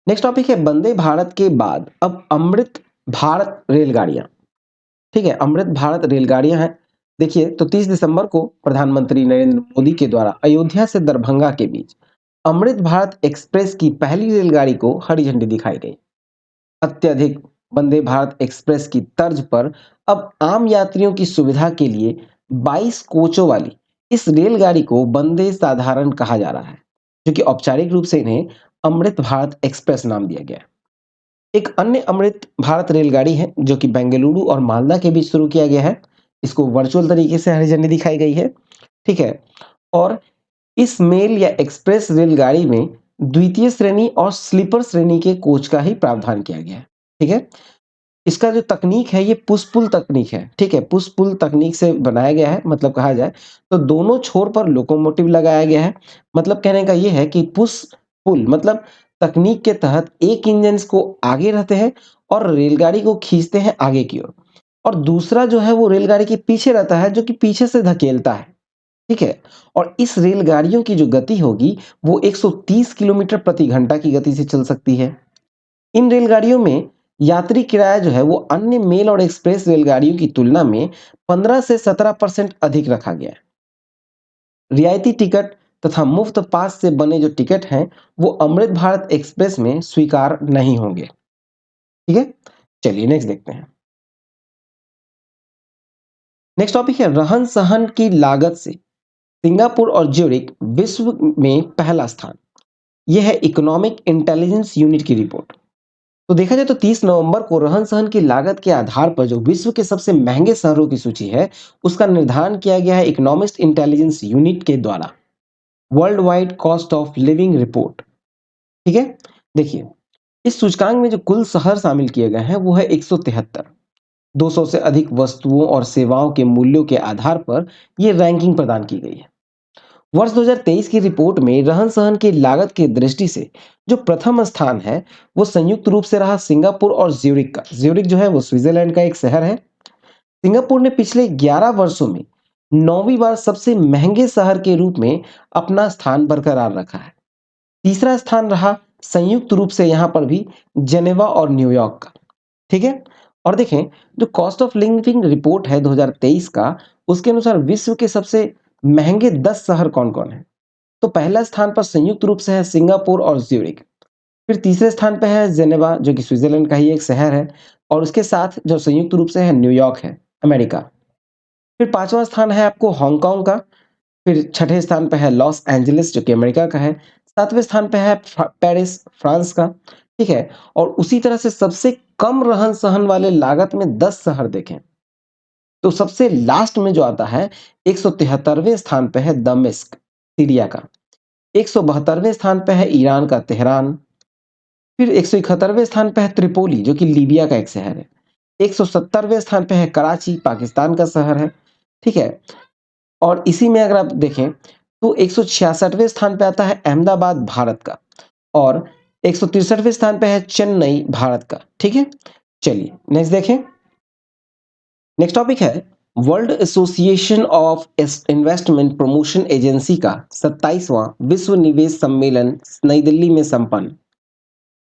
नेक्स्ट टॉपिक है वंदे भारत के बाद अब अमृत भारत रेलगाड़ियां। ठीक है, अमृत भारत रेलगाड़ियां हैं। देखिए तो 30 दिसंबर को प्रधानमंत्री नरेंद्र मोदी के द्वारा अयोध्या से दरभंगा के बीच अमृत भारत एक्सप्रेस की पहली रेलगाड़ी को हरी झंडी दिखाई गई। अत्यधिक वंदे भारत एक्सप्रेस की तर्ज पर अब आम यात्रियों की सुविधा के लिए 22 कोचों वाली इस रेलगाड़ी को वंदे साधारण कहा जा रहा है, जो कि औपचारिक रूप से इन्हें अमृत भारत एक्सप्रेस नाम दिया गया है। एक अन्य अमृत भारत रेलगाड़ी है जो कि बेंगलुरु और मालदा के बीच शुरू किया गया है। इसको वर्चुअल तरीके से हरी झंडी दिखाई गई है। ठीक है, और इस मेल या एक्सप्रेस रेलगाड़ी में द्वितीय श्रेणी और स्लीपर श्रेणी के कोच का ही प्रावधान किया गया है। ठीक है, इसका जो तकनीक है ये पुश पुल तकनीक है। ठीक है, पुश पुल तकनीक से बनाया गया है, मतलब कहा जाए तो दोनों छोर पर लोकोमोटिव लगाया गया है। मतलब कहने का ये है कि पुश पुल मतलब तकनीक के तहत एक इंजन को आगे रहते हैं और रेलगाड़ी को खींचते हैं आगे की ओर, और दूसरा जो है वो रेलगाड़ी के पीछे रहता है जो कि पीछे से धकेलता है। ठीक है, और इस रेलगाड़ियों की जो गति होगी वो 130 किलोमीटर प्रति घंटा की गति से चल सकती है। इन रेलगाड़ियों में यात्री किराया जो है वो अन्य मेल और एक्सप्रेस रेलगाड़ियों की तुलना में 15 से 17% अधिक रखा गया है। रियायती टिकट तथा मुफ्त पास से बने जो टिकट हैं वो अमृत भारत एक्सप्रेस में स्वीकार नहीं होंगे। ठीक है, चलिए नेक्स्ट देखते हैं। नेक्स्ट टॉपिक है रहन सहन की लागत से सिंगापुर और ज्यूरिख विश्व में पहला स्थान। यह है इकोनॉमिक इंटेलिजेंस यूनिट की रिपोर्ट। तो देखा जाए तो 30 नवंबर को रहन-सहन की लागत के आधार पर जो विश्व के सबसे महंगे शहरों की सूची है, उसका निर्धारण किया गया है इकोनॉमिस्ट इंटेलिजेंस यूनिट के द्वारा। World wide cost of living report, ठीक है? देखिए, इस सूचकांक में जो कुल शहर शामिल किए गए हैं, वो है 173। 200 से अधिक वस्तुओं और सेवाओं के मूल्यों के आधार पर ये रैंकिंग प्रदान की गई है। वर्ष 2023 की रिपोर्ट में रहन-सहन की लागत की दृष्टि से जो प्रथम स्थान है, वो संयुक्त रूप से रहा सिंगापुर और ज्यूरिख का। ज्यूरिख जो है वो स्विट्जरलैंड का एक शहर है। सिंगापुर ने पिछले 11 वर्षों में 9वीं बार सबसे महंगे शहर के रूप में अपना स्थान बरकरार रखा है। तीसरा स्थान रहा संयुक्त रूप से यहाँ पर भी जेनेवा और न्यूयॉर्क का, ठीक है? और देखें, जो कॉस्ट ऑफ लिविंग रिपोर्ट है 2023 का, उसके अनुसार विश्व के सबसे महंगे 10 शहर कौन-कौन हैं? तो पहला स्थान पर संयुक्त रूप से है सिंगापुर और ज्यूरिख। फिर तीसरे स्थान पे है जेनेवा, जो कि स्विट्जरलैंड का ही एक शहर है, और उसके साथ जो संयुक्त रूप से है न्यूयॉर्क है, अमेरिका। फिर पांचवा स्थान है आपको हांगकांग का। फिर छठे स्थान पे है लॉस एंजलिस, जो कि अमेरिका का है। सातवें स्थान पे है पेरिस, फ्रांस का, ठीक है? और उसी तरह से सबसे कम रहन सहन वाले लागत में 10 शहर देखें, तो सबसे लास्ट में जो आता है 173वें स्थान पे है दमिश्क, सीरिया का। 172वें स्थान पे है ईरान का तेहरान। फिर 171वें स्थान पे है त्रिपोली, जो कि लीबिया का एक शहर है। 170वें स्थान पे है कराची, पाकिस्तान का शहर है, ठीक है? और इसी में अगर आप देखें तो 166वें स्थान पे आता है अहमदाबाद, भारत का, और 163वें स्थान पे है चेन्नई, भारत का, ठीक है? चलिए नेक्स्ट देखें। नेक्स्ट टॉपिक है world association of investment promotion agency का 27वां विश्व निवेश सम्मेलन नई दिल्ली में संपन्न।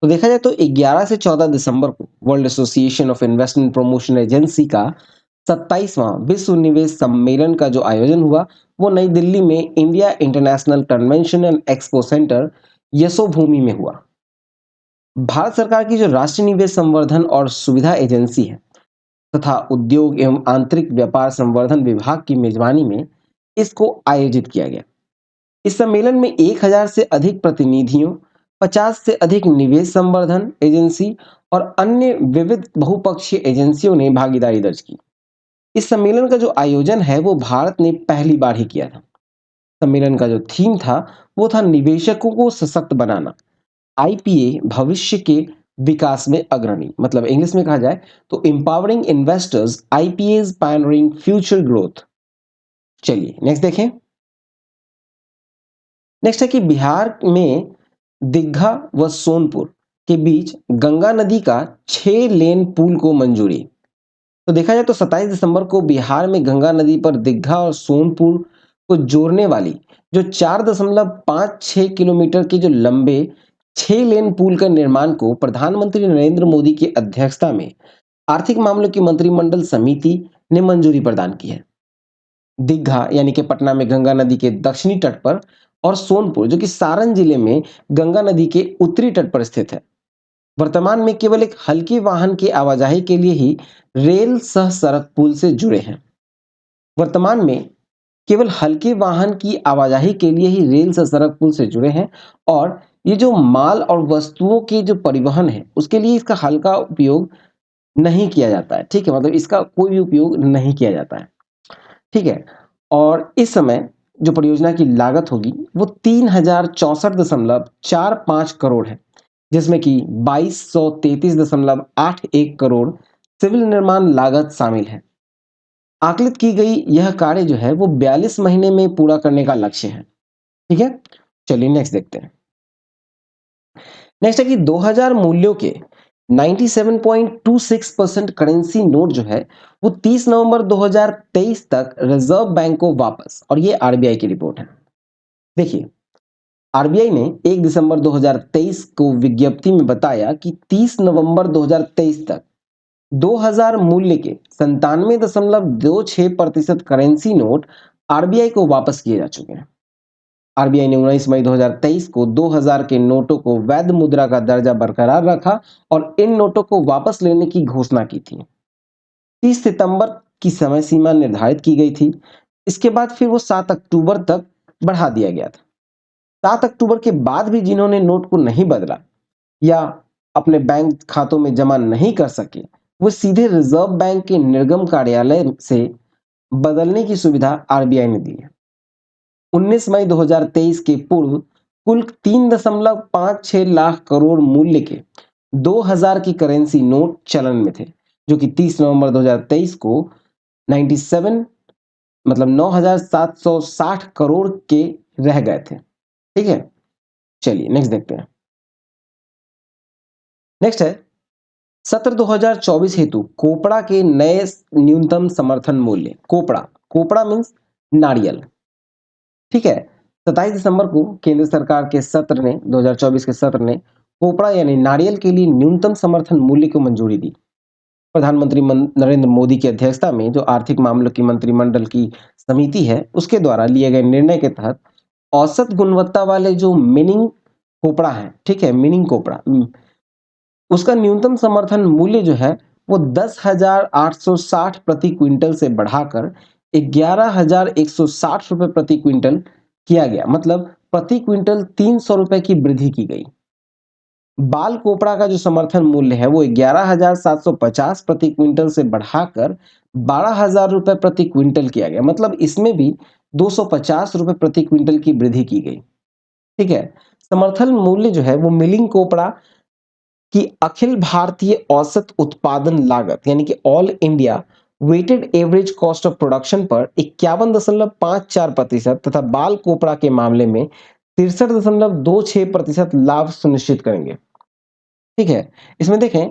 तो देखा जाए तो 11 से 14 दिसंबर को world association of investment promotion agency का 27वां विश्व निवेश सम्मेलन का जो आयोजन हुआ, वो नई दिल्ली में India international convention and expo centre Yashobhoomi में हुआ। भारत सरकार की जो राष्ट्रीय निवेश संवर्धन और सुविधा एजेंसी है तथा उद्योग एवं आंतरिक व्यापार संवर्धन विभाग की मेजबानी में इसको आयोजित किया गया। इस सम्मेलन में 1000 से अधिक प्रतिनिधियों, 50 से अधिक निवेश संवर्धन एजेंसी और अन्य विविध बहुपक्षीय एजेंसियों ने भागीदारी दर्ज की। इस सम्मेलन का जो आयोजन है वो भारत ने पहली बार ही किया था। सम्मेलन का जो थीम था वो था निवेशकों को सशक्त बनाना, आईपीए भविष्य के विकास में अग्रणी, मतलब इंग्लिश में कहा जाए तो empowering investors, IPOs pioneering future growth. चलिए नेक्स्ट देखें। नेक्स्ट है कि बिहार में दीघा व सोनपुर के बीच गंगा नदी का 6 लेन पुल को मंजूरी। तो देखा जाए तो 27 दिसंबर को बिहार में गंगा नदी पर दीघा और सोनपुर को जोड़ने वाली जो 4.56 किलोमीटर के जो लंबे 6 लेन पुल का निर्माण को प्रधानमंत्री नरेंद्र मोदी की अध्यक्षता में आर्थिक मामलों की मंत्रिमंडल समिति ने मंजूरी प्रदान की है। दीघा यानी कि पटना में गंगा नदी के दक्षिणी तट पर, और सोनपुर जो कि सारण जिले में गंगा नदी के उत्तरी तट पर स्थित है। वर्तमान में केवल एक हल्के वाहन की आवाजाही के लिए ही रेल सह सड़क पुल से जुड़े हैं। वर्तमान में केवल हल्के वाहन की आवाजाही के लिए ही रेल सह सड़क पुल से जुड़े हैं, और ये जो माल और वस्तुओं के जो परिवहन है उसके लिए इसका हल्का उपयोग नहीं किया जाता है, ठीक है? मतलब इसका कोई भी उपयोग नहीं किया जाता है, ठीक है? और इस समय जो परियोजना की लागत होगी वो 3064.45 करोड़ है, जिसमें कि 2233.81 करोड़ सिविल निर्माण लागत शामिल है। आकलित की गई यह कार्य जो है वो 42 महीने में पूरा करने का लक्ष्य है, ठीक है? चलिए नेक्स्ट देखते हैं। नेक्स्ट है कि 2000 मूल्यों के 97.26% करेंसी नोट जो है वो 30 नवंबर 2023 तक रिजर्व बैंक को वापस, और ये आरबीआई की रिपोर्ट है। देखिए, आरबीआई ने 1 दिसंबर 2023 को विज्ञप्ति में बताया कि 30 नवंबर 2023 तक 2000 मूल्य के 97.26% करेंसी नोट आरबीआई को वापस किए जा चुके हैं। आरबीआई ने 19 मई 2023 को 2000 के नोटों को वैध मुद्रा का दर्जा बरकरार रखा और इन नोटों को वापस लेने की घोषणा की थी। 30 सितंबर की समय सीमा निर्धारित की गई थी। इसके बाद फिर वो 7 अक्टूबर तक बढ़ा दिया गया था। 7 अक्टूबर के बाद भी जिन्होंने नोट को नहीं बदला या अपने बैंक खातों में जमा नहीं कर सके, वो सीधे रिजर्व बैंक के निर्गम कार्यालय से बदलने की सुविधा आरबीआई ने दी है। 19 मई 2023 के पूर्व कुल 3.56 लाख करोड़ मूल्य के 2000 की करेंसी नोट चलन में थे, जो कि 30 नवंबर 2023 को 97 मतलब 9,760 करोड़ के रह गए थे। ठीक है, चलिए नेक्स्ट देखते हैं। नेक्स्ट है सत्र 2024 हेतु कोपड़ा के नए न्यूनतम समर्थन मूल्य। कोपड़ा, कोपड़ा मीन्स नारियल। ठीक है, 27 दिसंबर को केंद्र सरकार के सत्र ने 2024 के सत्र ने कोपड़ा यानी नारियल के लिए न्यूनतम समर्थन मूल्य को मंजूरी दी। प्रधानमंत्री नरेंद्र मोदी की अध्यक्षता में जो आर्थिक मामलों की मंत्रिमंडल की समिति है, उसके द्वारा लिए गए निर्णय के तहत औसत गुणवत्ता वाले जो मिनिंग कोपड़ा है, ठीक है, मिनिंग कोपड़ा, उसका न्यूनतम समर्थन मूल्य जो है वो 10,860 प्रति क्विंटल से बढ़ाकर 11,160 रुपए प्रति क्विंटल किया गया। मतलब प्रति क्विंटल 300 रुपए की वृद्धि की गई। बाल कोपड़ा का जो समर्थन मूल्य है वो 11,750 प्रति क्विंटल से बढ़ाकर 12,000 रुपए प्रति क्विंटल किया गया। मतलब इसमें भी 250 रुपए प्रति क्विंटल की वृद्धि की गई। ठीक है, समर्थन मूल्य जो है वो मिलिंग कोपड़ा की अखिल भारतीय औसत उत्पादन लागत यानी कि all India weighted average cost of production पर 51.54% तथा बाल कोपड़ा के मामले में 63.26% लाभ सुनिश्चित करेंगे। ठीक है, इसमें देखें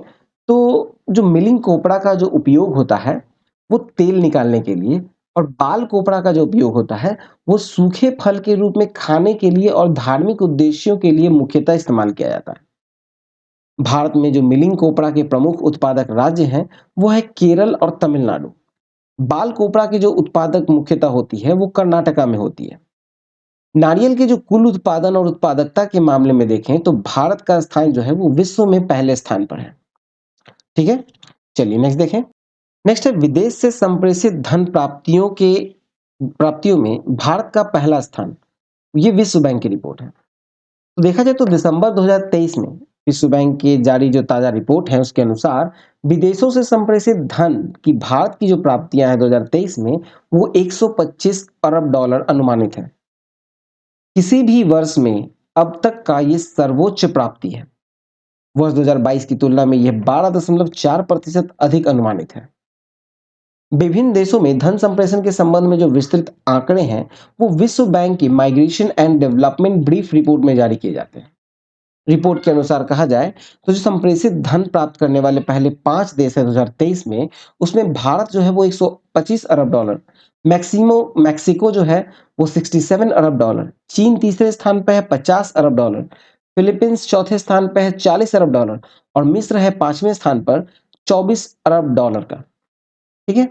तो जो मिलिंग कोपड़ा का जो उपयोग होता है वो तेल निकालने के लिए, और बाल कोपड़ा का जो उपयोग होता है वो सूखे फल के रूप में खाने के लिए और धार्मिक उद्देश्यों के लिए मुख्यतः इस्तेमाल किया जाता है। भारत में जो मिलिंग कोपड़ा के प्रमुख उत्पादक राज्य हैं वो है केरल और तमिलनाडु। बाल कोपड़ा की जो उत्पादक मुख्यतः होती है वो कर्नाटका में होती है। नारियल के जो कुल उत्पादन और उत्पादकता के मामले में देखें तो भारत का स्थान जो है वो विश्व में पहले स्थान पर है। ठीक है, चलिए नेक्स्ट देखें। नेक्स्ट है विदेश से संप्रेषित धन प्राप्तियों में भारत का पहला स्थान। ये विश्व बैंक की रिपोर्ट है। तो देखा जाए तो दिसंबर 2023 में विश्व बैंक की जारी जो ताजा रिपोर्ट है उसके अनुसार विदेशों से संप्रेषित धन की भारत की जो प्राप्तियां हैं 2023 में वो 125 अरब डॉलर अनुमानित है। किसी भी वर्ष में अब तक का ये सर्वोच्च प्राप्ति है। वर्ष 2022 की तुलना में यह 12.4% अधिक अनुमानित है। विभिन्न देशों में धन संप्रेषण के संबंध में जो विस्तृत आंकड़े हैं वो विश्व बैंक की migration and development brief report में जारी किए जाते हैं। रिपोर्ट के अनुसार कहा जाए तो जो संप्रेषित धन प्राप्त करने वाले पहले 5 देश है 2023 में, उसमें भारत जो है वो 125 अरब डॉलर, मैक्सिको जो है वो 67 अरब डॉलर, चीन तीसरे स्थान पर है 50 अरब डॉलर, फिलीपींस चौथे स्थान पर है 40 अरब डॉलर और मिस्र है 5वें स्थान पर 24 अरब डॉलर का। ठीक है,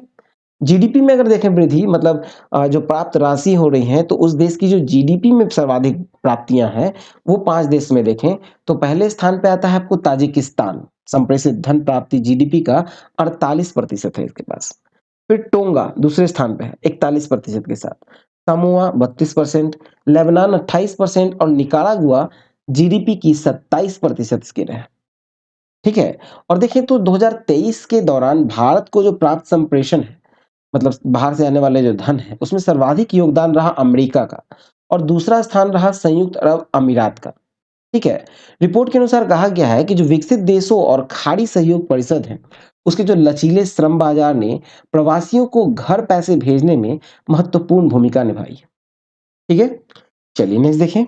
जीडीपी में अगर देखें वृद्धि मतलब जो प्राप्त राशि हो रही है तो उस देश की जो जीडीपी में सर्वाधिक प्राप्तियां हैं वो 5 देश में देखें तो पहले स्थान पे आता है आपको ताजिकिस्तान। संप्रेषित धन प्राप्ति जीडीपी का 48% है इसके पास। फिर टोंगा दूसरे स्थान पे है 41% के साथ, सामोआ 32%, लेबनान 28% और निकारागुआ जीडीपी की 27% इसके रहे। ठीक है, और देखें तो 2023 के दौरान भारत को जो प्राप्त संप्रेषण है मतलब बाहर से आने वाले जो धन है उसमें सर्वाधिक योगदान रहा अमेरिका का और दूसरा स्थान रहा संयुक्त अरब अमीरात का। ठीक है, रिपोर्ट के अनुसार कहा गया है कि जो विकसित देशों और खाड़ी सहयोग परिषद है उसके जो लचीले श्रम बाजार ने प्रवासियों को घर पैसे भेजने में महत्वपूर्ण भूमिका निभाई है। ठीक है, चलिए नेक्स्ट देखें।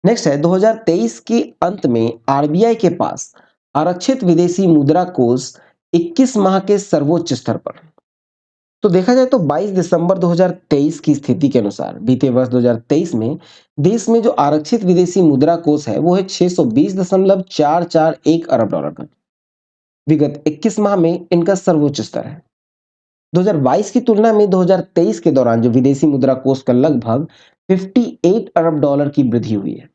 नेक्स्ट है 2023 के अंत में आरबीआई के पास आरक्षित विदेशी मुद्रा कोष 21 माह के सर्वोच्च स्तर पर। तो देखा जाए तो 22 दिसंबर 2023 की स्थिति के अनुसार बीते वर्ष 2023 में देश में जो आरक्षित विदेशी मुद्रा कोष है वो है 620.441 अरब डॉलर का। विगत 21 माह में इनका सर्वोच्च स्तर है। 2022 की तुलना में 2023 के दौरान जो विदेशी मुद्रा कोष का लगभग 58 अरब डॉलर की वृद्धि हुई है।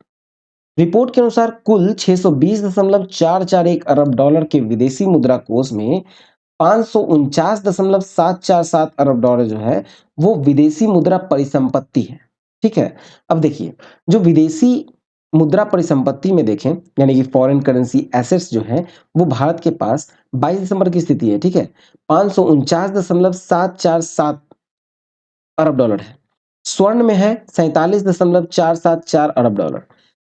रिपोर्ट के अनुसार कुल 620.441 अरब डॉलर के विदेशी मुद्रा कोष में 549.747 अरब डॉलर जो है वो विदेशी मुद्रा परिसंपत्ति है। ठीक है, अब देखिए जो विदेशी मुद्रा परिसंपत्ति में देखें, यानी कि फॉरेन करेंसी एसेट्स जो हैं, वो भारत के पास 22 दिसंबर की स्थिति है, ठीक है? 549.747 अरब डॉलर है। स्वर्ण में है 47.474 अरब डॉलर।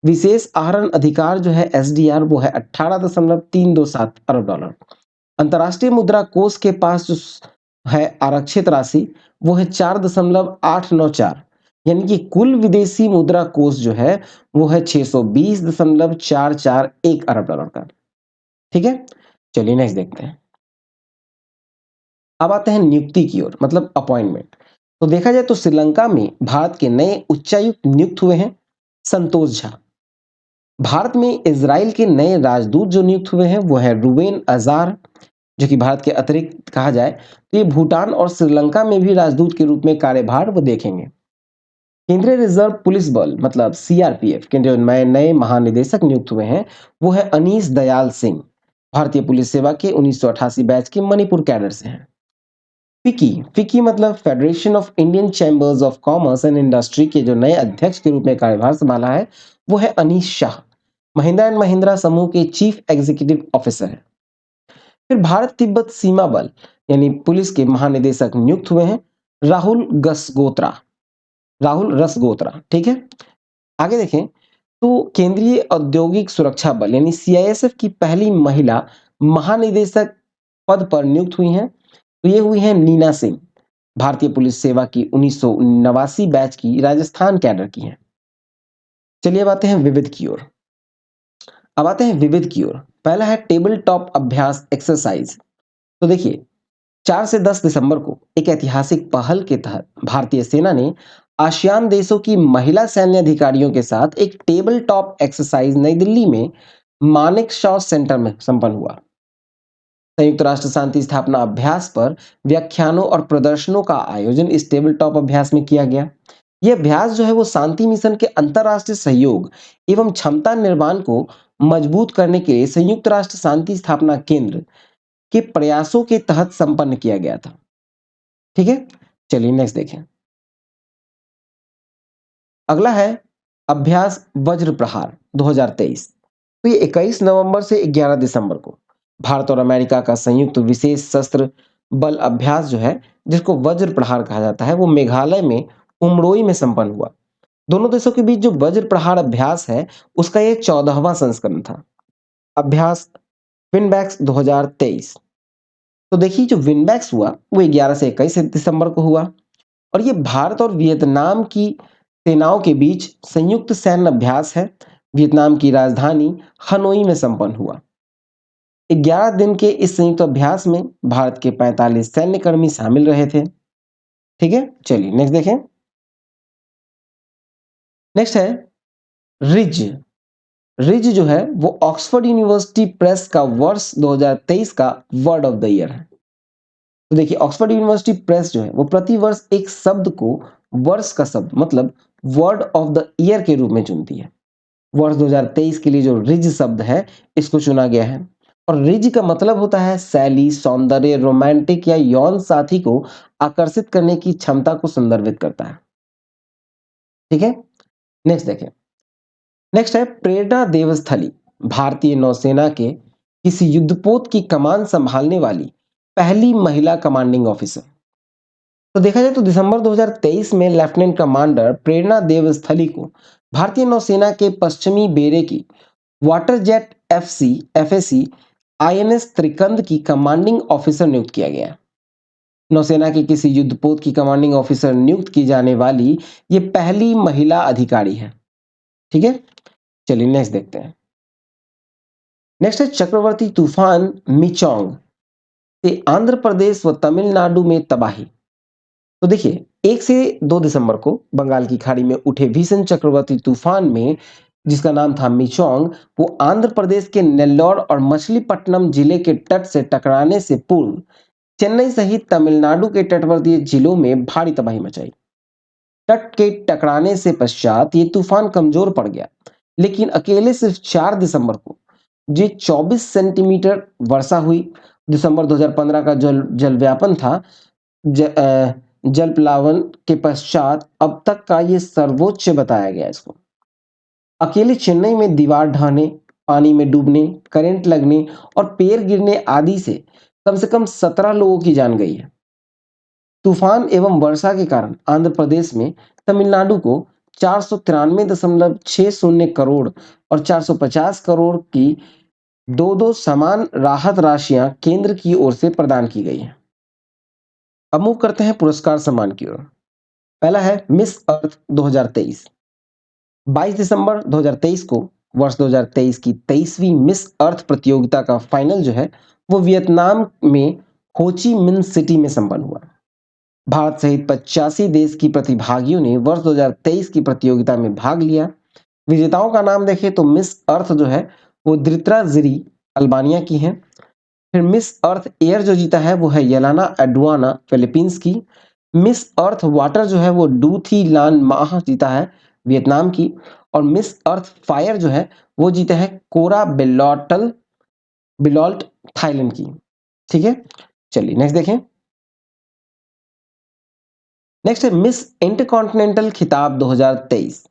विशेष आहरण अधिकार जो है एसडीआर, वो है 18.327 अरब डॉलर। अंतर्राष्ट्रीय मुद्रा कोष के पास जो है आरक्षित राशि, वो है 4.894, यानी कि कुल विदेशी मुद्रा कोष जो है वो है 620.441 अरब डॉलर का। ठीक है, चलिए नेक्स्ट देखते हैं। अब आते हैं नियुक्ति की ओर, मतलब अपॉइंटमेंट। तो देखा जाए तो श्रीलंका में भारत के नए उच्चायुक्त नियुक्त हुए हैं संतोष झा। भारत में इजराइल के नए राजदूत जो नियुक्त हुए हैं वो है रुबेन अजार, जो कि भारत के अतिरिक्त कहा जाए तो ये भूटान और श्रीलंका में भी राजदूत के रूप में कार्यभार वो देखेंगे। केंद्रीय रिजर्व पुलिस बल मतलब सीआरपीएफ के जो नए महानिदेशक नियुक्त हुए हैं वो है अनीस दयाल सिंह। भारतीय पुलिस सेवा के 1988 बैच के मणिपुर कैडर से हैं। फिकी फिकी मतलब federation of Indian chambers of commerce and industry के जो नए अध्यक्ष के रूप में कार्यभार संभाला है वो है अनीश शाह। महिंद्रा एंड महिंद्रा समूह के चीफ एग्जीक्यूटिव ऑफिसर है। फिर भारत तिब्बत सीमा बल यानी पुलिस के महानिदेशक नियुक्त हुए हैं राहुल रसगोत्रा। ठीक है, आगे देखें तो केंद्रीय औद्योगिक सुरक्षा बल यानी सीआईएसएफ की पहली महिला महानिदेशक पद पर नियुक्त हुई हैं, तो ये हुई हैं नीना सिंह। भारतीय पुलिस सेवा की 1989 बैच की राजस्थान कैडर की हैं। चलिए अब आते हैं विविध की ओर। पहला है टेबल टॉप अभ्यास एक्सरसाइज। तो देखिए 4 से 10 दिसंबर को एक ऐतिहासिक पहल के तहत भारतीय सेना ने आसियान देशों की महिला सैन्य अधिकारियों के साथ एक टेबल टॉप एक्सरसाइज नई दिल्ली में मानेक शॉ सेंटर में संपन्न हुआ। संयुक्त राष्ट्र शांति स्थापना अभ्यास पर व्याख्यानों और प्रदर्शनों का आयोजन इस टेबल टॉप अभ्यास में किया गया। यह अभ्यास जो है वो शांति मिशन के अंतरराष्ट्रीय सहयोग एवं क्षमता निर्माण को मजबूत करने के लिए संयुक्त राष्ट्र शांति स्थापना केंद्र के प्रयासों के तहत संपन्न किया गया था। ठीक है, चलिए नेक्स्ट देखें। अगला है अभ्यास वज्र प्रहार 2023। तो ये 21 नवंबर से 11 दिसंबर को भारत और अमेरिका का संयुक्त विशेष शस्त्र बल अभ्यास जो है जिसको वज्र प्रहार कहा जाता है वो मेघालय में उमरोई में संपन्न हुआ। दोनों देशों के बीच जो वज्र प्रहार अभ्यास है उसका ये 14वां संस्करण था। अभ्यास विनबैक्स 2023। तो देखिए जो विनबैक्स हुआ वो 11 से 21 दिसंबर को हुआ और ये भारत और वियतनाम की सेनाओं के बीच संयुक्त सैन्य अभ्यास है। वियतनाम की राजधानी हनोई में संपन्न हुआ। 11 दिन के इस संयुक्त अभ्यास में भारत के 45 सैन्य कर्मी शामिल रहे थे। ठीक है, चलिए नेक्स्ट देखें। नेक्स्ट है रिज। रिज जो है वो ऑक्सफोर्ड यूनिवर्सिटी प्रेस का वर्ष 2023 का वर्ड ऑफ द ईयर है। तो देखिए ऑक्सफोर्ड यूनिवर्सिटी प्रेस जो है वो प्रति वर्ष एक शब्द को वर्ष का शब्द मतलब वर्ड ऑफ द ईयर के रूप में चुनती है। वर्ष 2023 के लिए जो रिज शब्द है इसको चुना गया है और रिज का मतलब होता है शैली, सौंदर्य, रोमांटिक या यौन साथी को आकर्षित करने की क्षमता को संदर्भित करता है। ठीक है, नेक्स्ट देखें। नेक्स्ट है प्रेरणा देवस्थली। भारतीय नौसेना के किसी युद्धपोत की कमान संभालने वाली पहली महिला कमांडिंग ऑफिसर। तो देखा जाए तो दिसंबर 2023 में लेफ्टिनेंट कमांडर प्रेरणा देवस्थली को भारतीय नौसेना के पश्चिमी बेड़े की वाटर जेट एफएसी आईएनएस त्रिकंद की कमांडिंग ऑफिसर नियुक्त किया गया। नौसेना के किसी युद्धपोत की कमांडिंग ऑफिसर नियुक्त की जाने वाली ये पहली महिला अधिकारी है। ठीक है, चलिए नेक्स्ट देखते हैं। नेक्स्ट है चक्रवर्ती तूफान मिचोंग से आंध्र प्रदेश व तमिलनाडु में तबाही। तो देखिए 1 से 2 दिसंबर को बंगाल की खाड़ी में उठे भीषण चक्रवाती तूफान में जिसका नाम था मिचोंग, वो आंध्र प्रदेश के नेल्लोर और मछलीपट्टनम जिले के तट से टकराने से पूर्व चेन्नई सहित तमिलनाडु के तटवर्ती जिलों में भारी तबाही मचाई। तट के टकराने से पश्चात ये तूफान कमजोर पड़ गया, लेकिन अकेले सिर्फ 4 दिसंबर को जो 24 सेंटीमीटर वर्षा हुई। दिसंबर 2015 का जल व्यापन था जल प्लावन के पश्चात अब तक का ये सर्वोच्च बताया गया इसको। अकेले चेन्नई में दीवार ढहने, पानी में डूबने, करंट लगने और पेड़ गिरने आदि से कम 17 लोगों की जान गई है। तूफान एवं वर्षा के कारण आंध्र प्रदेश में तमिलनाडु को 493.60 करोड़ और 450 करोड़ की दो समान राहत राशियां केंद्र की ओर से प्रदान की गई हैं। अब मूव करते हैं पुरस्कार सम्मान की ओर। पहला है मिस अर्थ 2023। 22 दिसंबर 2023 को वर्ष 2023 की 23वीं मिस अर्थ प्रतियोगिता का फाइनल जो है वो वियतनाम में हो ची मिन सिटी में संपन्न हुआ। भारत सहित 85 देश की प्रतिभागियों ने वर्ष 2023 की प्रतियोगिता में भाग लिया। विजेताओं का नाम देखें तो मिस अर्थ जो है वो द्रित्रा जिरी अल्बानिया की है। फिर मिस अर्थ एयर जो जीता है वो है येलाना एडवाना फिलीपींस की। मिस अर्थ वाटर जो है वो डू थी लान माह जीता है वियतनाम की। और मिस अर्थ फायर जो है वो जीता है कोरा बिलॉल्ट थाईलैंड की। ठीक है, चलिए नेक्स्ट देखें। नेक्स्ट है मिस इंटरकॉन्टिनेंटल खिताब 2023।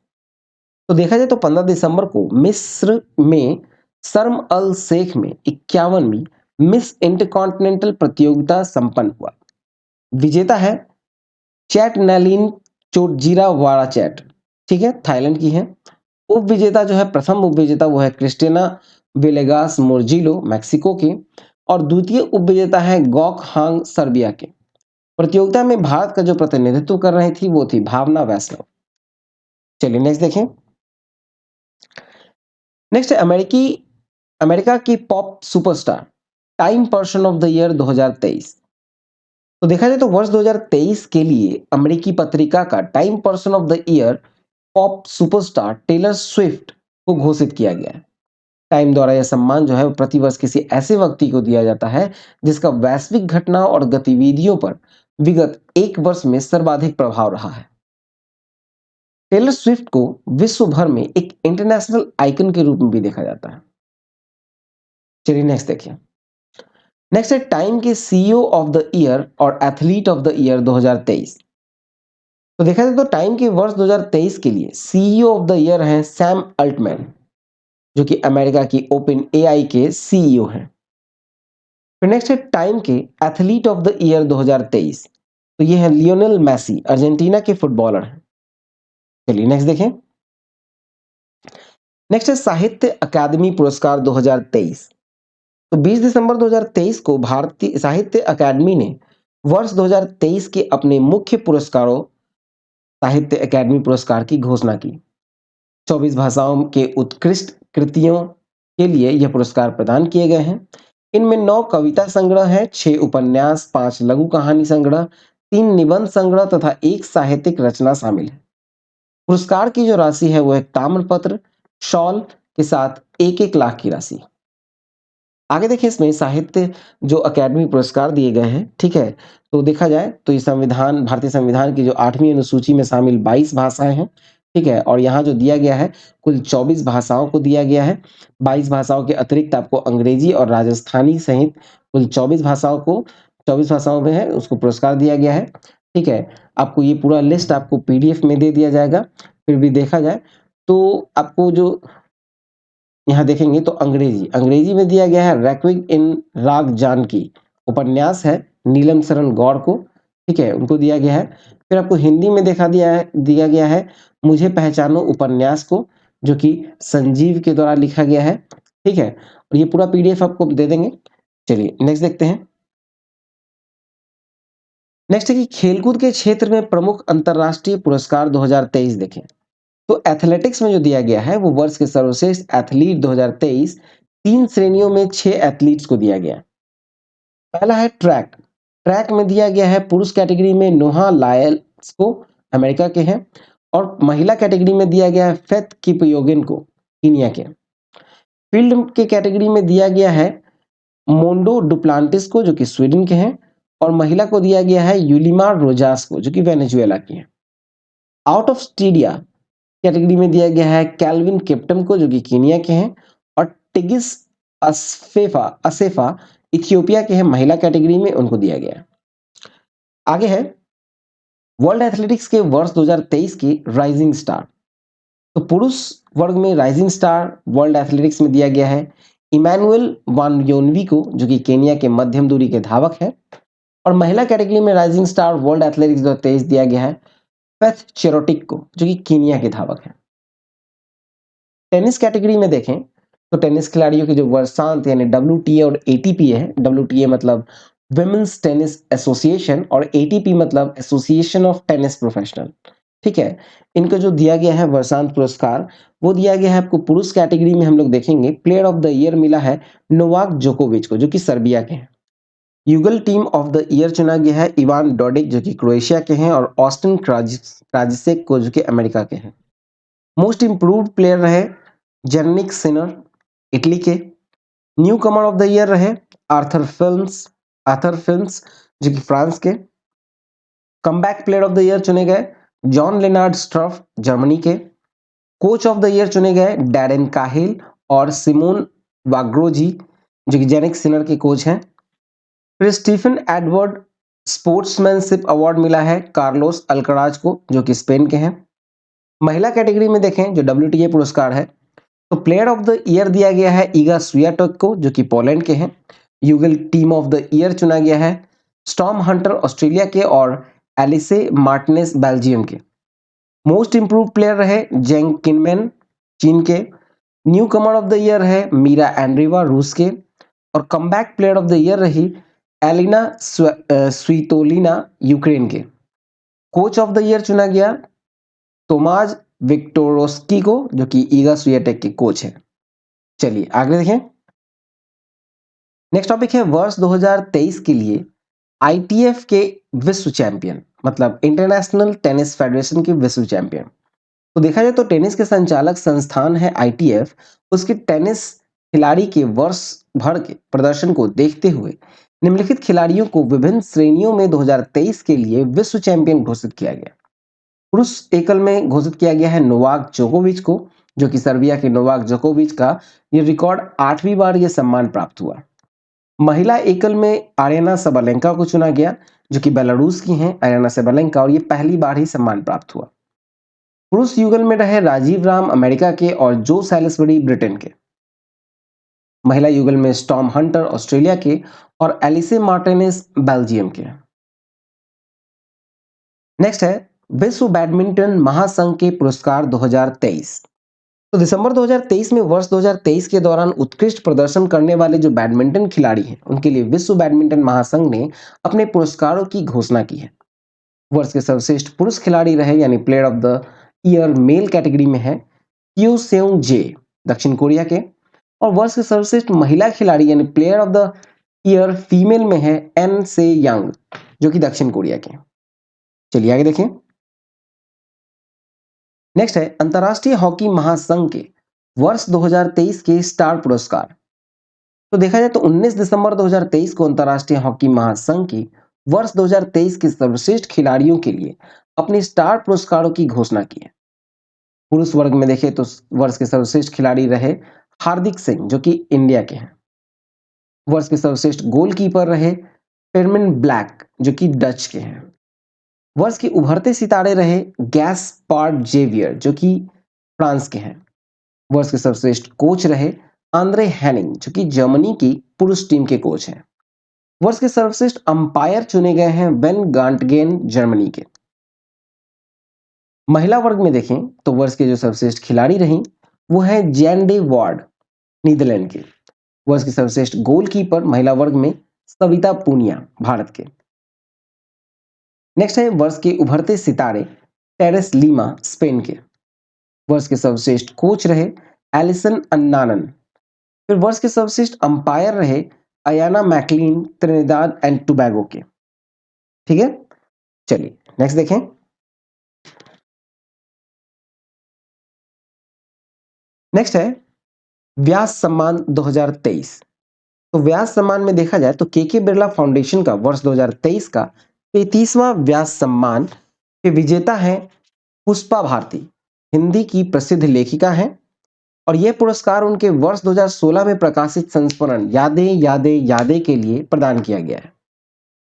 तो देखा जाए तो 15 दिसंबर को मिस्र में शर्म अल शेख में 51वीं मिस इंटरकॉन्टिनेंटल प्रतियोगिता संपन्न हुआ। विजेता है चैट नैलिन चोटजीरा वारा चैट, ठीक है, थाईलैंड की है। उप विजेता जो है, प्रथम उप विजेता वो है क्रिस्टिना विलेगास मोर्जिलो मैक्सिको के। और द्वितीय उप विजेता है गॉक हांग सर्बिया के। प्रतियोगिता में भारत का जो प्रतिनिधित्व कर रही थी वो थी भावना वैष्णव। चलिए नेक्स्ट देखें। नेक्स्ट है अमेरिका की pop superstar time Person of the year 2023। तो देखा जाए तो वर्ष 2023 के लिए अमेरिकी पत्रिका का Time Person of the Year pop superstar Taylor Swift को घोषित किया गया है। टाइम द्वारा यह सम्मान जो है वो प्रतिवर्ष किसी ऐसे व्यक्ति को दिया जाता है जिसका वैश्विक घटनाओं और गतिविधियों पर विगत एक वर्ष में सर्वाधिक प्रभाव रहा है। टेलर स्विफ्ट को विश्व भर में एक इंटरनेशनल आइकन के रूप में भी देखा जाता है। चलिए नेक्स्ट देखिए। नेक्स्ट है टाइम के सीईओ ऑफ द ईयर और एथलीट ऑफ द ईयर 2023। तो देखा जाए तो टाइम के वर्ष 2023 के लिए सीईओ ऑफ द ईयर हैं सैम अल्टमैन, जो कि अमेरिका की ओपन एआई के सीईओ हैं। फिर नेक्स्ट है टाइम के एथलीट ऑफ द ईयर 2023। तो ये है लियोनेल मेसी, अर्जेंटीना के फुटबॉलर हैं। चलिए नेक्स्ट देखें। नेक्स्ट है साहित्य अकादमी पुरस्कार 2023। तो 20 दिसंबर 2023 को भारतीय साहित्य अकादमी ने वर्ष 2023 के अपने मुख्य पुरस्कारों साहित्य अकादमी पुरस्कार की घोषणा की। 24 भाषाओं के उत्कृष्ट कृतियों के लिए यह पुरस्कार प्रदान किए गए हैं। इनमें 9 कविता संग्रह हैं, 6 उपन्यास, 5 लघु कहानी संग्रह, 3 निबंध संग्रह तथा 1 साहित्यिक रचना शामिल है। पुरस्कार की जो राशि है वो एक ताम्रपत्र शॉल के साथ 1-1 लाख की राशि। आगे देखिए इसमें साहित्य जो अकादमी पुरस्कार दिए गए हैं, ठीक है, तो देखा जाए तो ये भारतीय संविधान की जो 8वीं अनुसूची में शामिल 22 भाषाएं हैं, ठीक है, और यहाँ जो दिया गया है कुल 24 भाषाओं को दिया गया है। 22 भाषाओं के अतिरिक्त आपको अंग्रेजी और राजस्थानी सहित कुल 24 भाषाओं में है उसको पुरस्कार दिया गया है। ठीक है, आपको ये पूरा लिस्ट आपको पीडीएफ में दे दिया जाएगा। फिर भी देखा जाए तो आपको जो यहाँ देखेंगे तो अंग्रेजी में दिया गया है रैक्विग इन राग जानकी, उपन्यास है नीलम शरण गौड़ को, ठीक है, उनको दिया गया है। फिर आपको हिंदी में दिया गया है मुझे पहचानो उपन्यास को, जो कि संजीव के द्वारा लिखा गया है। ठीक है, और ये पूरा पीडीएफ आपको दे देंगे। चलिए नेक्स्ट देखते हैं। नेक्स्ट है कि खेलकूद के क्षेत्र में प्रमुख अंतरराष्ट्रीय पुरस्कार 2023 देखें। तो एथलेटिक्स में जो दिया गया है वो वर्ष के सर्वश्रेष्ठ एथलीट 2023 3 श्रेणियों में 6 एथलीट्स को दिया गया। पहला है ट्रैक में दिया गया है पुरुष कैटेगरी में नोहा लायल्स को, अमेरिका के हैं। और महिला कैटेगरी में दिया गया है फेथ किपयोगेन को, कीनिया के। फील्ड के कैटेगरी में दिया गया है मोंडो डुप्लांटिस को, जो कि स्वीडन के हैं। और महिला को दिया गया है यूलिमार रोजास को, जो कि वेनेजुएला की है। आउट ऑफ स्टेडिया कैटेगरी में दिया गया है कैल्विन केप्टम को, जो कि कीनिया के हैं। और टिगिस असेफा इथियोपिया के हैं, महिला कैटेगरी में उनको दिया गया है। आगे है वर्ल्ड एथलेटिक्स के वर्ष 2023 की राइजिंग स्टार। तो पुरुष वर्ग में राइजिंग स्टार वर्ल्ड एथलेटिक्स में दिया गया है इमैनुअल वानयोनवी को, जो कि केनिया के मध्यम दूरी के धावक है। और महिला कैटेगरी में राइजिंग स्टार वर्ल्ड एथलेटिक्स 2023 दिया गया है फेथ चेरोटिक को, जो कि कीनिया के धावक है। टेनिस कैटेगरी में देखें तो टेनिस खिलाड़ियों के जो वर्षांत यानी WTA और ATP है, WTA मतलब विमेंस टेनिस एसोसिएशन और ATP मतलब एसोसिएशन ऑफ टेनिस प्रोफेशनल, ठीक है। इनका जो दिया गया है वर्षांत पुरस्कार वो दिया गया है आपको पुरुष कैटेगरी में। हम लोग देखेंगे प्लेयर ऑफ द ईयर मिला है नोवाक जोकोविच को, जो कि सर्बिया के हैं। युगल टीम ऑफ द ईयर चुना गया है इवान डोडिक, जो कि क्रोएशिया के हैं, और ऑस्टिन क्राजिसेक को, जो कि अमेरिका के हैं। मोस्ट इंप्रूव्ड प्लेयर रहे जेनिक सिनर इटली के। New Qamar of the year रहे आर्थर फिल्म्स जो कि फ्रांस के। Comeback player of the year चुने गए जॉन लेनार्ड स्ट्रफ जर्मनी के। कोच ऑफ द ईयर चुने गए डैरेन काहिल और सिमोन वाग्रोजी, जो कि जेनिक सिनर के कोच हैं। फिर स्टीफन एडवर्ड स्पोर्ट्समैनशिप अवार्ड मिला है कार्लोस अल्कराज को, जो कि स्पेन के हैं। महिला कैटेगरी में देखें जो WTA पुरस्कार है तो प्लेयर ऑफ द ईयर दिया गया है ईगा स्वियाटेक को, जो कि पोलैंड के हैं। युगल टीम ऑफ द ईयर चुना गया है स्टॉर्म हंटर ऑस्ट्रेलिया के और एलिसे मार्टिनेस बेल्जियम के। मोस्ट इंप्रूव प्लेयर रहे जेंग किनमैन चीन के। New Qamar of the year है मीरा एंड्रीवा रूस के। और comeback player of the year रही एलिना स्वीतोलिना यूक्रेन के। कोच ऑफ द ईयर चुना गया तोमाज विक्टोरोस्की को, जो कि ईगा स्वियाटेक के कोच है। चलिए आगे देखें। नेक्स्ट टॉपिक है वर्ष 2023 के लिए ITF के विश्व चैंपियन, मतलब इंटरनेशनल टेनिस फेडरेशन के विश्व चैंपियन। तो देखा जाए तो टेनिस के संचालक संस्थान है ITF, उसके टेनिस खिलाड़ी के वर्ष भर के प्रदर्शन को देखते हुए निम्नलिखित खिलाड़ियों को विभिन्न श्रेणियों में 2023 के लिए विश्व चैंपियन घोषित किया गया। पुरुष एकल में घोषित किया गया है नोवाक जोकोविच को, जो कि सर्बिया के नोवाक जोकोविच का ये रिकॉर्ड 8वीं बार ये सम्मान प्राप्त हुआ। महिला एकल में आर्यना सबलेंका को चुना गया, जो कि बेलारूस की हैं आर्यना सबलेंका, और ये पहली बार ही सम्मान प्राप्त हुआ। पुरुष युगल में रहे राजीव राम अमेरिका के और जो सैलिसबरी ब्रिटेन के। महिला युगल में स्टॉर्म हंटर ऑस्ट्रेलिया के और एलिसे मार्टिनेस बेल्जियम के। नेक्स्ट है विश्व बैडमिंटन महासंघ के पुरस्कार 2023। तो दिसंबर 2023 में वर्ष 2023 के दौरान उत्कृष्ट प्रदर्शन करने वाले जो बैडमिंटन खिलाड़ी हैं उनके लिए विश्व बैडमिंटन महासंघ ने अपने पुरस्कारों की घोषणा की है। वर्ष के सर्वश्रेष्ठ पुरुष खिलाड़ी रहे यानी player of the year male category में है क्यू सेउंग जे दक्षिण कोरिया के। और वर्ष के सर्वश्रेष्ठ महिला खिलाड़ी यानी player of the year female में है एन से यांग, जो कि दक्षिण कोरिया के। चलिए आगे देखें। नेक्स्ट है अंतरराष्ट्रीय हॉकी महासंघ के वर्ष 2023 के स्टार पुरस्कार। तो देखा जाए तो 19 दिसंबर 2023 को अंतरराष्ट्रीय हॉकी महासंघ की वर्ष 2023 के सर्वश्रेष्ठ खिलाड़ियों के लिए अपने स्टार पुरस्कारों की घोषणा की है। पुरुष वर्ग में देखें तो वर्ष के सर्वश्रेष्ठ खिलाड़ी रहे हार्दिक सिंह, जो कि इंडिया के हैं। वर्ष के सर्वश्रेष्ठ गोलकीपर रहे फेरमिन ब्लैक, जो कि डच के हैं। वर्ष के उभरते सितारे रहे गैस पार्ड जेवियर, जो कि फ्रांस के हैं। वर्ष के सर्वश्रेष्ठ कोच रहे आंद्रे हैनिंग, जो कि जर्मनी की पुरुष टीम के कोच हैं। वर्ष के सर्वश्रेष्ठ अंपायर चुने गए हैं बेन गांटगेन जर्मनी के। महिला वर्ग में देखें तो वर्ष के जो सर्वश्रेष्ठ खिलाड़ी रहीं वो है जैन डे वार्ड नीदरलैंड के। वर्ष के सर्वश्रेष्ठ गोलकीपर महिला वर्ग में सविता पूनिया भारत के। नेक्स्ट है वर्ष के उभरते सितारे टेरेस लीमा स्पेन के। वर्ष के सर्वश्रेष्ठ कोच रहे एलिसन अन्नानन। फिर वर्ष के सर्वश्रेष्ठ अंपायर रहे Ayana McLean Trinidad and Tobago के। ठीक है, चलिए नेक्स्ट देखें। नेक्स्ट है व्यास सम्मान 2023। तो व्यास सम्मान में देखा जाए तो के बिरला फाउंडेशन का वर्ष 2023 का 33वां व्यास सम्मान के विजेता हैं पुष्पा भारती, हिंदी की प्रसिद्ध लेखिका हैं। और यह पुरस्कार उनके वर्ष 2016 में प्रकाशित संस्मरण यादें यादें यादें के लिए प्रदान किया गया है।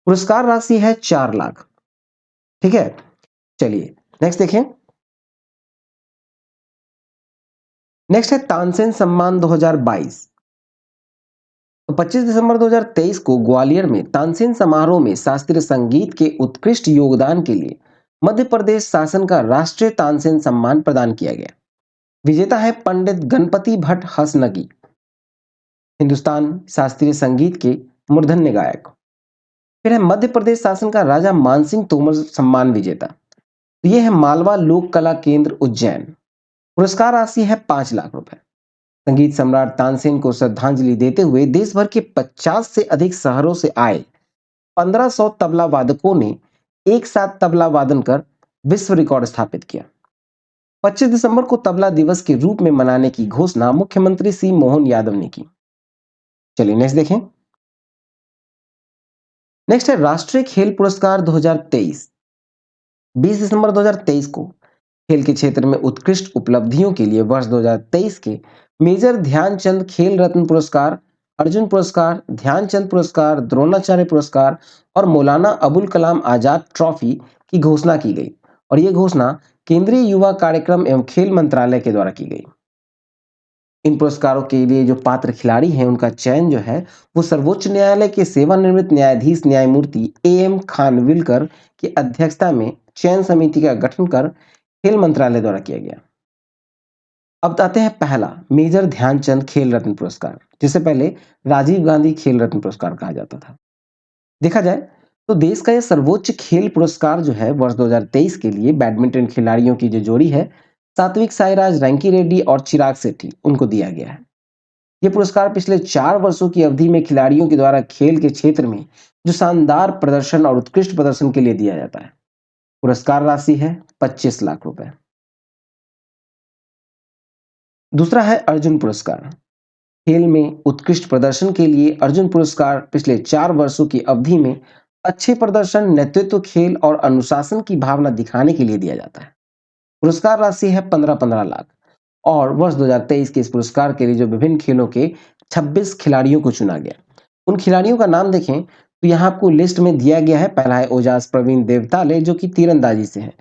पुरस्कार राशि है 4 लाख। ठीक है, चलिए नेक्स्ट देखें। नेक्स्ट है तानसेन सम्मान 2022। तो 25 दिसंबर 2023 को ग्वालियर में तानसेन समारोह में शास्त्रीय संगीत के उत्कृष्ट योगदान के लिए मध्य प्रदेश शासन का राष्ट्रीय तानसेन सम्मान प्रदान किया गया। विजेता है पंडित गणपति भट्ट हसनगी, हिंदुस्तान शास्त्रीय संगीत के मूर्धन्य गायक। फिर है मध्य प्रदेश शासन का राजा मानसिंह तोमर सम्मान विजेता। तो ये है मालवा लोक कला केंद्र उज्जैन। पुरस्कार राशि है 5 लाख रुपए। संगीत सम्राट तानसेन को श्रद्धांजलि देते हुए देश भर के 50 से अधिक शहरों से आए 1500 तबला वादकों ने एक साथ तबला वादन कर विश्व रिकॉर्ड स्थापित किया। 25 दिसंबर को तबला दिवस के रूप में मनाने की घोषणा मुख्यमंत्री सी मोहन यादव ने की। चलिए नेक्स्ट देखें। नेक्स्ट है राष्ट्रीय खेल पुरस्कार 2023। 20 दिसंबर 2023 को खेल के क्षेत्र में उत्कृष्ट उपलब्धियों के लिए वर्ष 2023 के मेजर ध्यानचंद खेल रत्न पुरस्कार, अर्जुन पुरस्कार, ध्यानचंद पुरस्कार, द्रोणाचार्य पुरस्कार और मौलाना अबुल कलाम आजाद ट्रॉफी की घोषणा की गई और यह घोषणा केंद्रीय युवा कार्यक्रम एवं खेल मंत्रालय के द्वारा की गई। इन पुरस्कारों के लिए जो पात्र खिलाड़ी हैं उनका चयन जो है वो सर्वोच्च न्यायालय के सेवानिवृत्त न्यायाधीश न्यायमूर्ति एएम खानविलकर की अध्यक्षता में चयन समिति का गठन कर खेल मंत्रालय द्वारा किया गया। अब आते हैं पहला मेजर ध्यानचंद खेल रत्न पुरस्कार, जिसे पहले राजीव गांधी खेल रत्न पुरस्कार कहा जाता था। देखा जाए तो देश का यह सर्वोच्च खेल पुरस्कार जो है वर्ष 2023 के लिए बैडमिंटन खिलाड़ियों की जो जोड़ी है सात्विक साईराज रैंकी रेड्डी और चिराग शेट्टी उनको दिया गया है। यह पुरस्कार पिछले 4 वर्षों की अवधि में खिलाड़ियों के द्वारा खेल के क्षेत्र में जो शानदार प्रदर्शन और उत्कृष्ट प्रदर्शन के लिए दिया जाता है। पुरस्कार राशि है 25 लाख रुपए। दूसरा है अर्जुन पुरस्कार। खेल में उत्कृष्ट प्रदर्शन के लिए अर्जुन पुरस्कार पिछले 4 वर्षों की अवधि में अच्छे प्रदर्शन, नेतृत्व, खेल और अनुशासन की भावना दिखाने के लिए दिया जाता है। पुरस्कार राशि है 15-15 लाख और वर्ष 2023 के इस पुरस्कार के लिए जो विभिन्न खेलों के 26 खिलाड़ियों को चुना गया। उन खिलाड़ियों का नाम देखें तो यहाँ आपको लिस्ट में दिया गया है। पहला है ओजास प्रवीण देवताले जो कि तीरंदाजी से है।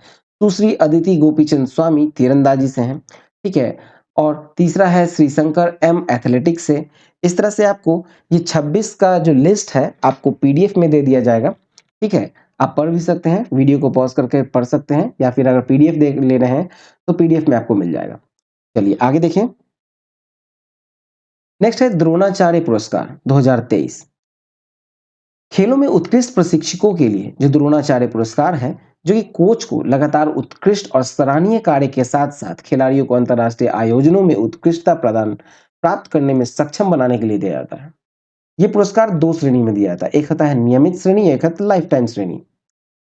दूसरी अदिति गोपीचंद स्वामी तीरंदाजी से हैं, ठीक है। और तीसरा है श्रीशंकर एम एथलेटिक्स से। इस तरह से आपको ये 26 का जो लिस्ट है आपको पीडीएफ में दे दिया जाएगा, ठीक है। आप पढ़ भी सकते हैं, वीडियो को पॉज करके पढ़ सकते हैं या फिर अगर पीडीएफ देख ले रहे हैं तो पीडीएफ में आपको मिल जाएगा। चलिए आगे देखें। नेक्स्ट है द्रोणाचार्य पुरस्कार 2023। खेलों में उत्कृष्ट प्रशिक्षकों के लिए जो द्रोणाचार्य पुरस्कार है जो कि कोच को लगातार उत्कृष्ट और सराहनीय कार्य के साथ साथ खिलाड़ियों को अंतर्राष्ट्रीय आयोजनों में उत्कृष्टता प्रदान प्राप्त करने में सक्षम बनाने के लिए दिया जाता है। ये पुरस्कार 2 श्रेणी में दिया जाता है, एक होता है नियमित श्रेणी, एक होता है लाइफ टाइम श्रेणी।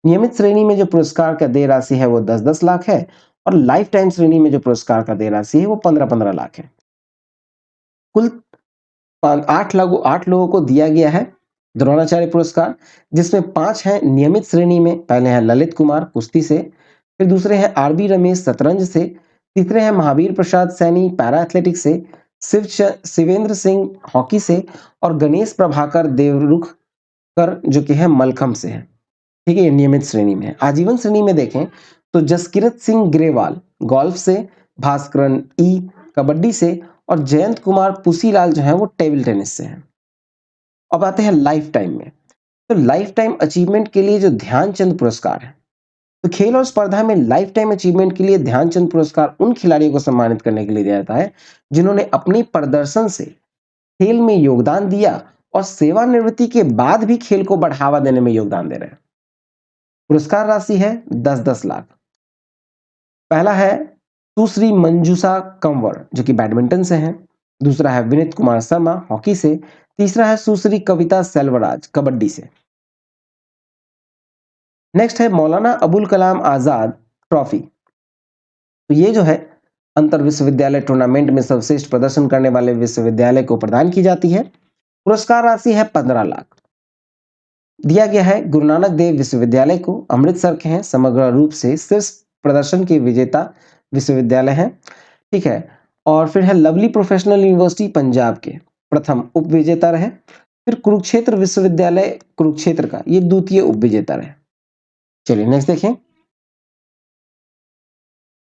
नियमित श्रेणी में जो पुरस्कार का देय राशि है वो 10-10 लाख है और लाइफ टाइम श्रेणी में जो पुरस्कार का देय राशि है वो 15-15 लाख है। कुल 8 लोगों को दिया गया है द्रोणाचार्य पुरस्कार, जिसमें 5 हैं नियमित श्रेणी में। पहले हैं ललित कुमार कुश्ती से, फिर दूसरे हैं आरबी रमेश शतरंज से, तीसरे हैं महावीर प्रसाद सैनी पैरा एथलेटिक्स से, शिवेंद्र सिंह हॉकी से और गणेश प्रभाकर देवरुखकर जो कि है मलखम्ब से है, ठीक है। ये नियमित श्रेणी में है। आजीवन श्रेणी में देखें तो जसकिरत सिंह ग्रेवाल गोल्फ से, भास्करन ई कबड्डी से और जयंत कुमार पुसीलाल जो है वो टेबल टेनिस से है। अब आते हैं लाइफ टाइम में। तो लाइफ टाइम अचीवमेंट के लिए जो ध्यानचंद पुरस्कार है, तो खेल और स्पर्धा में लाइफ टाइम अचीवमेंट के लिए ध्यानचंद पुरस्कार उन खिलाड़ियों को सम्मानित करने के लिए दिया जाता है जिन्होंने अपनी प्रदर्शन से खेल में योगदान दिया और सेवानिवृत्ति के बाद भी खेल को बढ़ावा देने में योगदान दे रहे हैं। पुरस्कार राशि है 10-10 लाख। पहला है सुश्री मंजूषा कंवर जो कि बैडमिंटन से हैं, दूसरा है विनीत कुमार शर्मा हॉकी से, तीसरा है सुश्री कविता सेल्वराज कबड्डी से। नेक्स्ट है मौलाना अबुल कलाम आजाद ट्रॉफी। तो ये जो है अंतर विश्वविद्यालय टूर्नामेंट में सर्वश्रेष्ठ प्रदर्शन करने वाले विश्वविद्यालय को प्रदान की जाती है। पुरस्कार राशि है 15 लाख। दिया गया है गुरु नानक देव विश्वविद्यालय को, अमृतसर के हैं, समग्र रूप से शीर्ष प्रदर्शन के विजेता विश्वविद्यालय हैं, ठीक है। और फिर है लवली प्रोफेशनल यूनिवर्सिटी पंजाब के प्रथम उप विजेता रहे। फिर कुरुक्षेत्र विश्वविद्यालय कुरुक्षेत्र का ये द्वितीय उप विजेता रहे। चलिए नेक्स्ट देखें।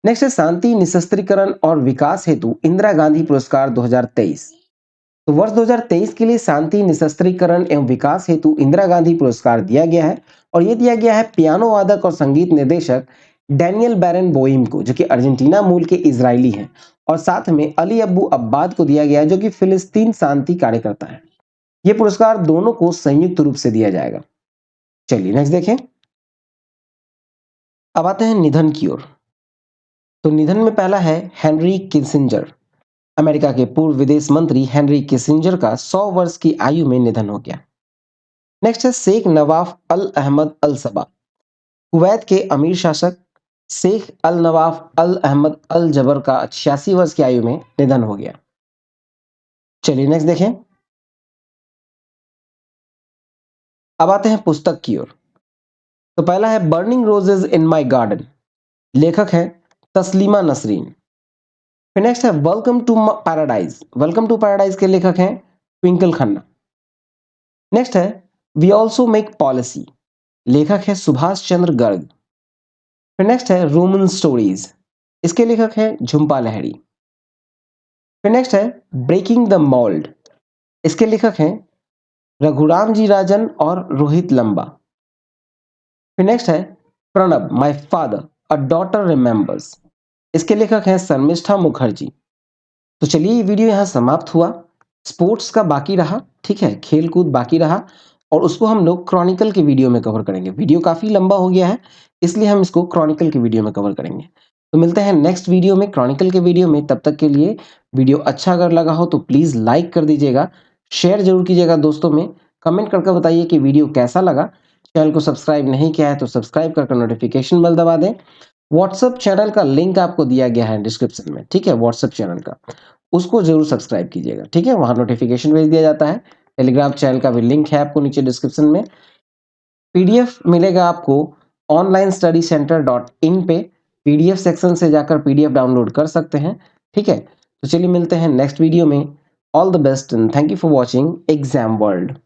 नेक्स्ट है शांति निशस्त्रीकरण और विकास हेतु इंदिरा गांधी पुरस्कार 2023। तो वर्ष 2023 के लिए शांति निशस्त्रीकरण एवं विकास हेतु इंदिरा गांधी पुरस्कार दिया गया है और ये दिया गया है पियानो वादक और संगीत निर्देशक डैनियल बैरन बोइम को, जो कि अर्जेंटीना मूल के इजरायली हैं, और साथ में अली अब्बू अब्बाद को दिया गया है, जो कि फिलिस्तीन शांति कार्यकर्ता है। ये पुरस्कार दोनों को संयुक्त रूप से दिया जाएगा। चलिए नेक्स्ट देखें। अब आते हैं निधन की ओर। तो निधन में पहला है हेनरी किसिंजर। अमेरिका के पूर्व विदेश मंत्री हेनरी किसिंजर का 100 वर्ष की आयु में निधन हो गया। नेक्स्ट है शेख नवाफ अल अहमद अल सबा। कुवैत के अमीर शासक शेख अल नवाफ अल अहमद अल जबर का 86 वर्ष की आयु में निधन हो गया। चलिए नेक्स्ट देखें। अब आते हैं पुस्तक की ओर। तो पहला है Burning Roses in My Garden. लेखक है तस्लीमा नसरीन। फिर नेक्स्ट है Welcome to Paradise. Welcome to Paradise के लेखक हैं ट्विंकल खन्ना। नेक्स्ट है वी ऑल्सो मेक पॉलिसी। लेखक है सुभाष चंद्र गर्ग। फिर नेक्स्ट है रोमन स्टोरीज। इसके लेखक हैं झुम्पा लाहिड़ी। फिर नेक्स्ट है ब्रेकिंग द मोल्ड। इसके लेखक हैं रघुराम जी राजन और रोहित लंबा। फिर नेक्स्ट है Pranab my father a daughter remembers. इसके लेखक हैं शर्मिष्ठा मुखर्जी। तो चलिए ये वीडियो यहाँ समाप्त हुआ। स्पोर्ट्स का बाकी रहा, ठीक है, खेल कूद बाकी रहा, और उसको हम लोग क्रॉनिकल के वीडियो में कवर करेंगे। वीडियो काफ़ी लंबा हो गया है, इसलिए हम इसको क्रॉनिकल के वीडियो में कवर करेंगे। तो मिलते हैं नेक्स्ट वीडियो में, क्रॉनिकल के वीडियो में। तब तक के लिए वीडियो अच्छा अगर लगा हो तो प्लीज़ लाइक कर दीजिएगा, शेयर जरूर कीजिएगा दोस्तों में, कमेंट करके बताइए कि वीडियो कैसा लगा। चैनल को सब्सक्राइब नहीं किया है तो सब्सक्राइब करके नोटिफिकेशन बेल दबा दें। व्हाट्सएप चैनल का लिंक आपको दिया गया है डिस्क्रिप्शन में, ठीक है, व्हाट्सएप चैनल का, उसको जरूर सब्सक्राइब कीजिएगा, ठीक है, वहां नोटिफिकेशन भेज दिया जाता है। टेलीग्राम चैनल का भी लिंक है आपको नीचे डिस्क्रिप्शन में। पीडीएफ मिलेगा आपको online study center dot in पे। पीडीएफ सेक्शन से जाकर पीडीएफ डाउनलोड कर सकते हैं, ठीक है। तो चलिए मिलते हैं नेक्स्ट वीडियो में। All the best and thank you for watching exam world.